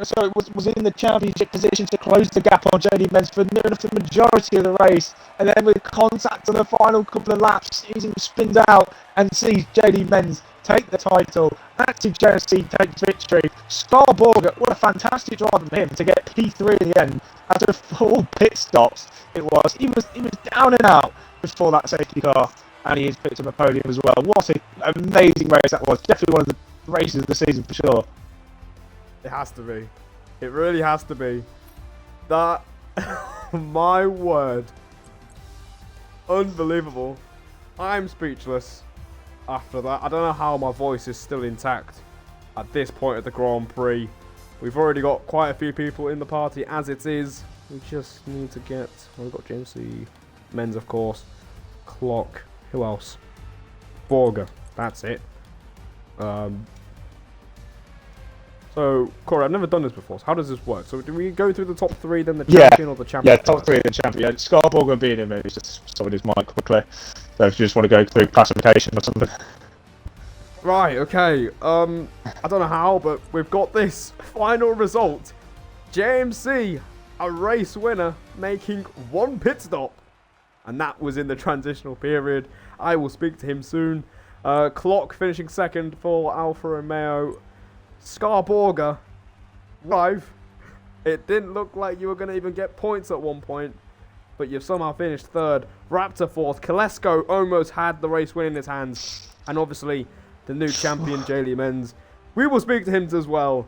So it was in the championship position to close the gap on Jaylee Menz for near enough the majority of the race. And then with contact on the final couple of laps, he spins out and sees Jaylee Menz take the title. Active Jersey takes victory. Scar Borger, what a fantastic drive from him to get P3 in the end after 4 pit stops. It was. He was down and out before that safety car, and he has picked up a podium as well. What an amazing race that was. Definitely one of the races of the season for sure. It has to be. It really has to be. That, my word. Unbelievable. I'm speechless after that. I don't know how my voice is still intact at this point of the Grand Prix. We've already got quite a few people in the party as it is. We just need to get... Well, we've got James C. Menz, of course. Clock. Who else? Borger. That's it. So, Corey, I've never done this before. So how does this work? So do we go through the top 3, then the champion or the champion? Yeah, top 3 and the champion. Scar Borger being him, he's just stopping his mic quickly. So if you just want to go through classification or something. Right, okay. I don't know how, but we've got this final result. JMC, a race winner, making 1 pit stop. And that was in the transitional period. I will speak to him soon. Clock finishing second for Alfa Romeo. Scar Borger, live. It didn't look like you were going to even get points at one point, but you've somehow finished third. Raptor fourth. Kolesko almost had the race win in his hands. And obviously, the new champion, Jaylee Menz. We will speak to him as well.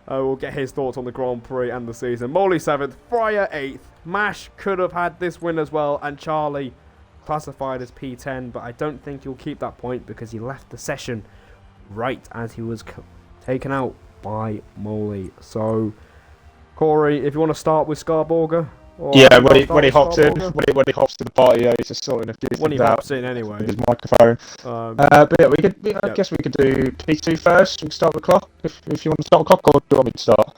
We'll get his thoughts on the Grand Prix and the season. Molly 7th, Fryer 8th. Mash could have had this win as well, and Charlie classified as P10, but I don't think he'll keep that point because he left the session right as he was taken out by Molly. So, Corey, if you want to start with Scar Borger. Yeah, when he hops in, when he hops to the party, he's just sorting a few things out. When he hops in, anyway. With his microphone. But yeah, I guess we could do P2 first. We can start with Clock. If you want to start with Clock, or do you want me to start?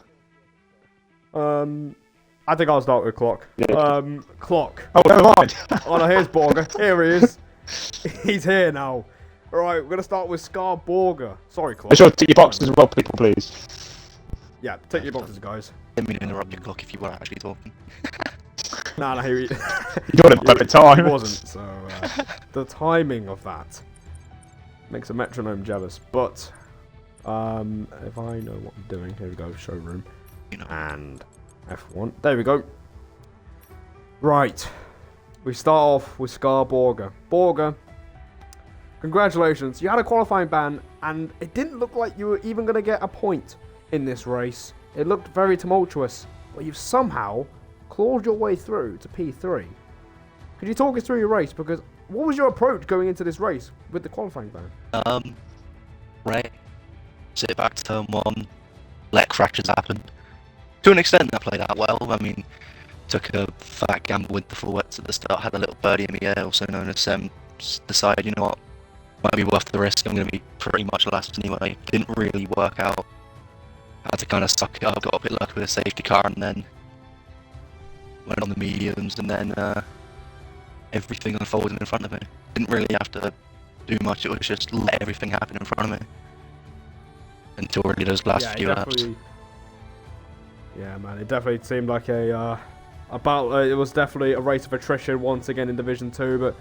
I think I'll start with Clock. Yeah. Clock. Oh, never mind. Oh no, here's Borger. Here he is. He's here now. Alright, we're going to start with Scar Borger. Sorry, Clock. Make sure to tick your boxes as well, people, please. Yeah, tick your boxes, guys. Didn't mean to interrupt your Clock if you were actually talking. Nah, he... You got it perfect time. He wasn't, so... the timing of that makes a metronome jealous. But, if I know what I'm doing... Here we go, showroom. You know. And F1. There we go. Right. We start off with Scar Borger. Borger, congratulations. You had a qualifying ban, and it didn't look like you were even going to get a point in this race. It looked very tumultuous, but you've somehow clawed your way through to P3. Could you talk us through your race? Because what was your approach going into this race with the qualifying ban? Right. Sit back to turn 1, let crashes happen. To an extent, I played out well. I mean, took a fat gamble with the full wets at the start, had a little birdie in the air, also known as decided, you know what, might be worth the risk, I'm going to be pretty much last anyway. Didn't really work out. Had to kind of suck it up, got a bit lucky with a safety car, and then went on the mediums, and then everything unfolded in front of me. Didn't really have to do much, it was just let everything happen in front of me. Until really those last few laps. Yeah, man, it definitely seemed like a it was definitely a race of attrition once again in Division 2, but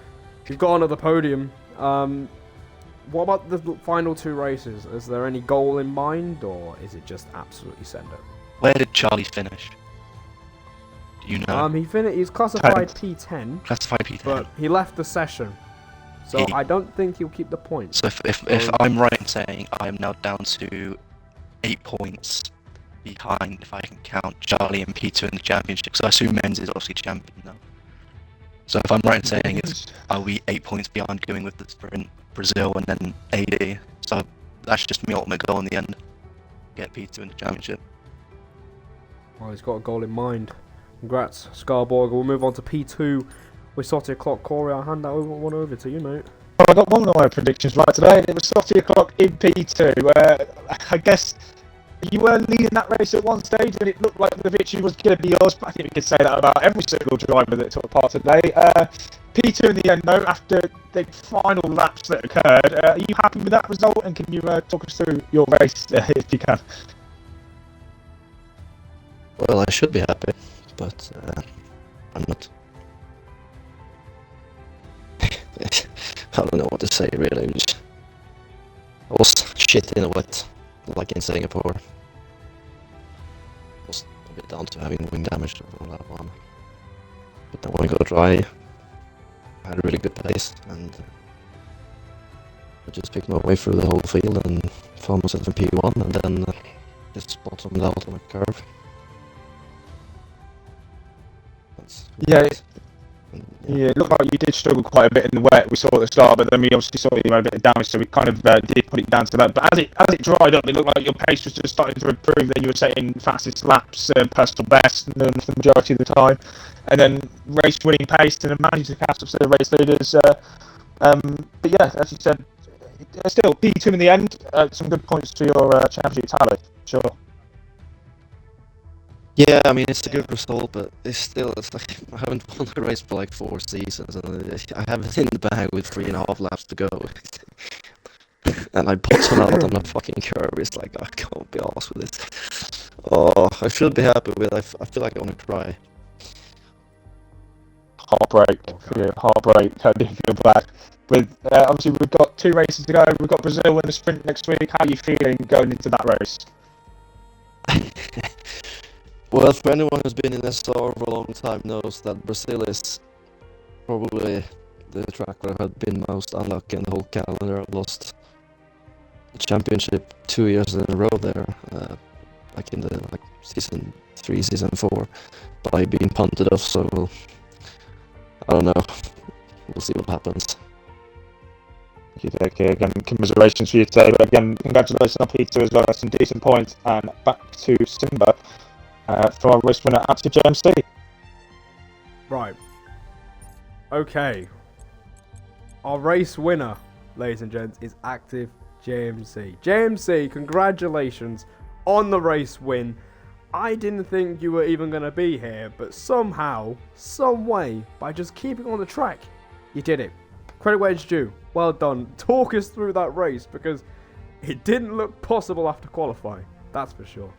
you've got another podium. What about the final 2 races? Is there any goal in mind, or is it just absolutely send it? Where did Charlie finish? Do you know? He's classified P10. Classified P10. But he left the session So I don't think he'll keep the points. So if I'm right in saying I am now down to 8 points behind, if I can count Charlie and Peter in the championship, so I assume Men's is obviously champion now. So if I'm right in saying are we 8 points behind going with the sprint, Brazil and then AD? So that's just my ultimate goal in the end. Get Peter in the championship. Well, he's got a goal in mind. Congrats, Scarborg. We'll move on to P2 with Sotty O'Clock. Corey, I'll hand that one over to you, mate. Well, I got one of my predictions right today, and it was 30 o'clock in P2. I guess you were leading that race at one stage, and it looked like the victory was going to be yours, but I think we could say that about every single driver that took part today. P2 in the end, though, after the final laps that occurred, are you happy with that result, and can you talk us through your race if you can? Well, I should be happy, but I'm not. I don't know what to say, really. I was shit in a wet, like in Singapore. I was a bit down to having wing damage on that one. But then when I got dry, I had a really good pace, and I just picked my way through the whole field and found myself in P1, and then just bottomed out on a curve. Yeah, it looked like you did struggle quite a bit in the wet. We saw at the start, but then we obviously saw you had a bit of damage, so we kind of did put it down to that. But as it dried up, it looked like your pace was just starting to improve. Then you were setting fastest laps, personal best, for the majority of the time, and then race-winning pace, and then managed to catch up to the race leaders. But yeah, as you said, still P2 in the end. Some good points to your championship tally, sure. Yeah, I mean, it's a good result, but it's like I haven't won a race for like 4 seasons, and I have it in the bag with 3.5 laps to go. And I bottom out on a fucking curve. It's like, I can't be arsed with this. Oh, I should be happy with it. I feel like I want to cry. Heartbreak. Yeah, heartbreak. I do feel bad. With obviously we've got 2 races to go. We've got Brazil in the sprint next week. How are you feeling going into that race? Well, for anyone who's been in SR for a long time knows that Brazil is probably the track where I've been most unlucky in the whole calendar. I've lost the championship 2 years in a row there, like in the season 3, season 4, by being punted off. So I don't know. We'll see what happens. Okay, again, commiserations for you today, but again, congratulations on Peter as well. Some decent points, and back to Simba. For our race winner, Active JMC. Right. Okay. Our race winner, ladies and gents, is Active JMC. JMC, congratulations on the race win. I didn't think you were even going to be here, but somehow, some way, by just keeping on the track, you did it. Credit where it's due. Well done. Talk us through that race, because it didn't look possible after qualifying. That's for sure.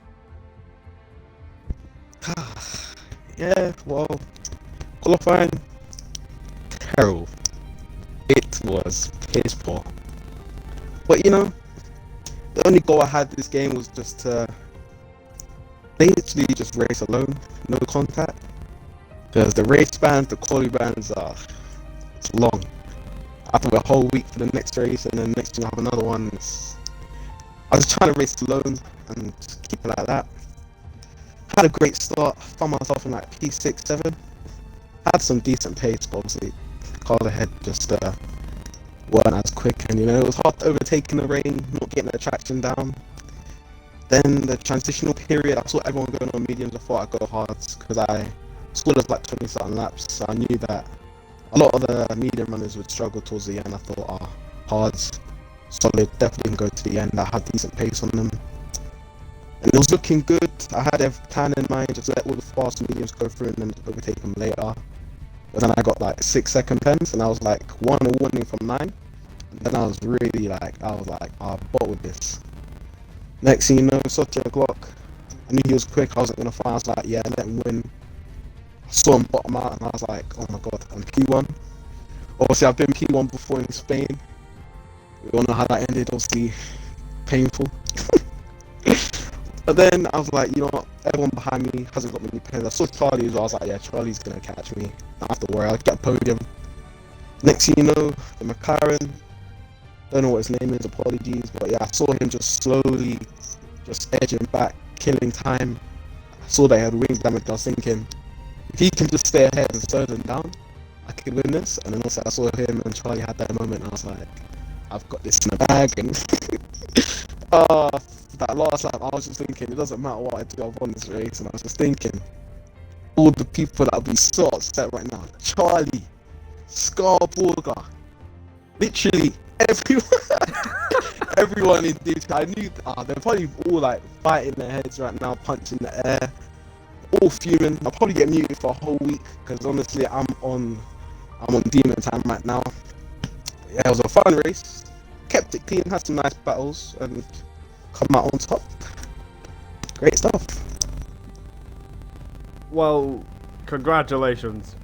Yeah, well, qualifying, terrible. It was piss poor. But you know, the only goal I had this game was just to basically just race alone, no contact. Because the race bands, the quali bands it's long. I have to wait a whole week for the next race, and then next thing I have another one. I was trying to race alone and just keep it like that. Had a great start, found myself in like P6, 7. Had some decent pace, but obviously car ahead just weren't as quick, and you know, it was hard to overtake in the rain, not getting the traction down. Then the transitional period, I saw everyone going on mediums. I thought I'd go hards because I scored us like 20 something laps, so I knew that a lot of the medium runners would struggle towards the end. I thought, hards, solid, definitely can go to the end. I had decent pace on them. And it was looking good. I had a plan in mind, just let all the fast mediums go through and then overtake them later. But then I got like 6-second pens, and I was like 1 warning from 9. And then I was really like, I'll bottle this. Next thing you know, Sotty O'Clock. I knew he was quick, I wasn't going to fight. I was like, yeah, let him win. I saw him bottom out, and I was like, oh my god, I'm P1. Obviously, I've been P1 before in Spain. We all know how that ended, obviously painful. But then I was like, you know what, everyone behind me hasn't got many pens. I saw Charlie as well. I was like, yeah, Charlie's going to catch me. Not have to worry, I'll get a podium. Next thing you know, the McLaren, don't know what his name is, apologies, but yeah, I saw him just slowly just edging back, killing time. I saw that he had wing damage. I was thinking, if he can just stay ahead and slow them down, I could win this. And then also I saw him and Charlie had that moment, and I was like, I've got this in the bag. And that last lap, I was just thinking, it doesn't matter what I do, I've won this race. And I was just thinking, all the people that will be so upset right now, Charlie, Scarburger, literally everyone in this. I knew they're probably all like fighting their heads right now, punching the air, all fuming. I'll probably get muted for a whole week because honestly, I'm on demon time right now. But yeah, it was a fun race. Kept it clean, had some nice battles, and come out on top. Great stuff. Well, congratulations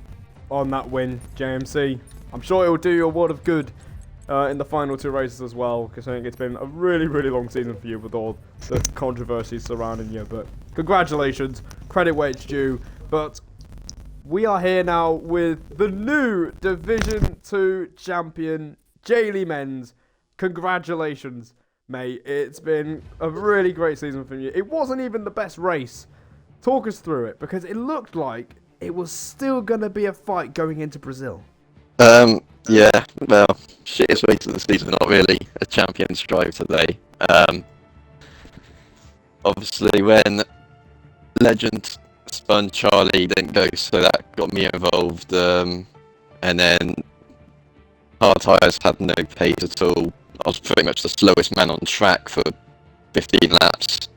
on that win, JMC. I'm sure it will do you a world of good in the final 2 races as well, because I think it's been a really, really long season for you with all the controversies surrounding you. But congratulations, credit where it's due. But we are here now with the new Division 2 champion, Jaylee Menz. Congratulations, mate. It's been a really great season for you. It wasn't even the best race. Talk us through it, because it looked like it was still going to be a fight going into Brazil. Yeah, well, shittest race of the season, not really a champion's drive today. Obviously, when Legend spun, Charlie didn't go, so that got me involved. And then Hard Tyres had no pace at all. I was pretty much the slowest man on track for 15 laps.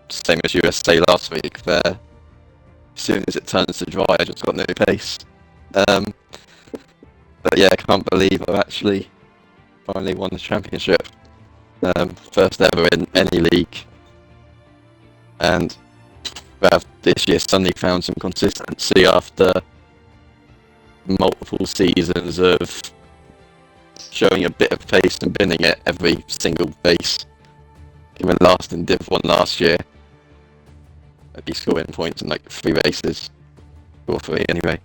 Same as USA last week, where as soon as it turns to dry, I just got no pace. But yeah, I can't believe I've actually finally won the championship. First ever in any league. And well, this year suddenly found some consistency after multiple seasons of showing a bit of pace and winning it every single race. Even last in Div 1 last year. I'd be scoring points in like 3 races. Or 3 anyway.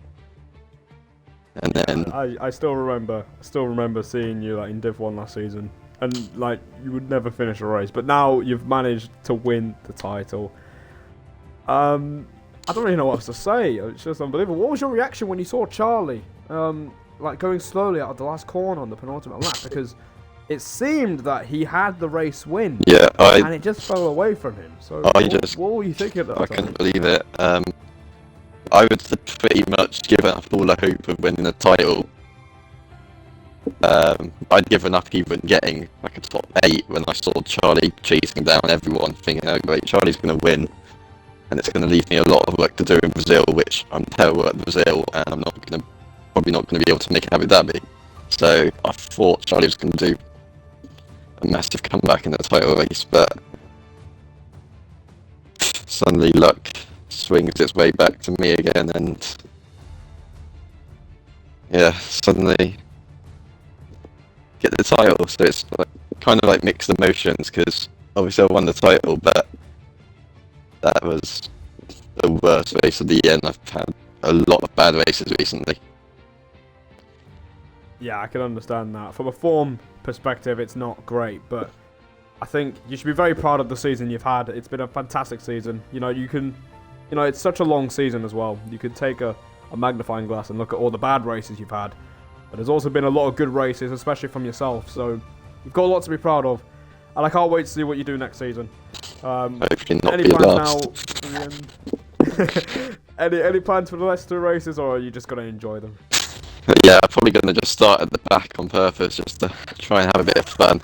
And then I still remember seeing you like in Div 1 last season, and like you would never finish a race, but now you've managed to win the title. I don't really know what else to say. It's just unbelievable. What was your reaction when you saw Charlie like going slowly out of the last corner on the penultimate lap? Because it seemed that he had the race win, yeah, and it just fell away from him. So what were you thinking at that I time? couldn't believe it. I would pretty much given up all the hope of winning the title. I'd given up even getting like a top 8 when I saw Charlie chasing down everyone, thinking, oh great, Charlie's going to win, and it's going to leave me a lot of work to do in Brazil, which I'm terrible at Brazil, and I'm probably not going to be able to make Abu Dhabi. So I thought Charlie was going to do a massive comeback in the title race, but suddenly luck swings its way back to me again, and yeah, suddenly get the title. So it's like, kind of like mixed emotions, because obviously I won the title, but that was the worst race of the year, and I've had a lot of bad races recently. Yeah, I can understand that. From a form perspective, it's not great, but I think you should be very proud of the season you've had. It's been a fantastic season. It's such a long season as well. You could take a magnifying glass and look at all the bad races you've had. But there's also been a lot of good races, especially from yourself. So you've got a lot to be proud of. And I can't wait to see what you do next season. Hopefully not any be plans last. now for the end? any plans for the rest of the races, or are you just going to enjoy them? Yeah, I'm probably going to just start at the back on purpose, just to try and have a bit of fun.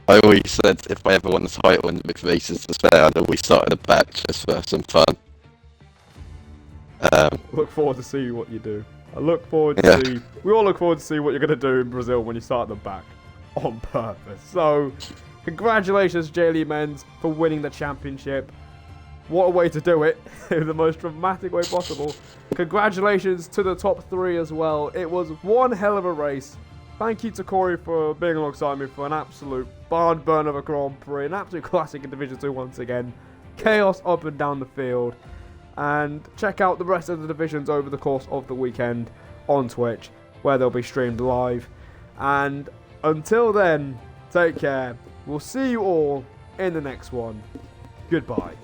I always said if I ever won the title in the big races to spare, I'd always start at the back just for some fun. Look forward to see what you do. I look forward to see. We all look forward to see what you're going to do in Brazil when you start at the back on purpose. So, congratulations, Jaylee Menz, for winning the championship. What a way to do it in the most dramatic way possible. Congratulations to the top 3 as well. It was one hell of a race. Thank you to Corey for being alongside me for an absolute barn burn of a Grand Prix. An absolute classic in Division 2 once again. Chaos up and down the field. And check out the rest of the divisions over the course of the weekend. on Twitch, where they'll be streamed live. And until then, take care. We'll see you all in the next one. Goodbye.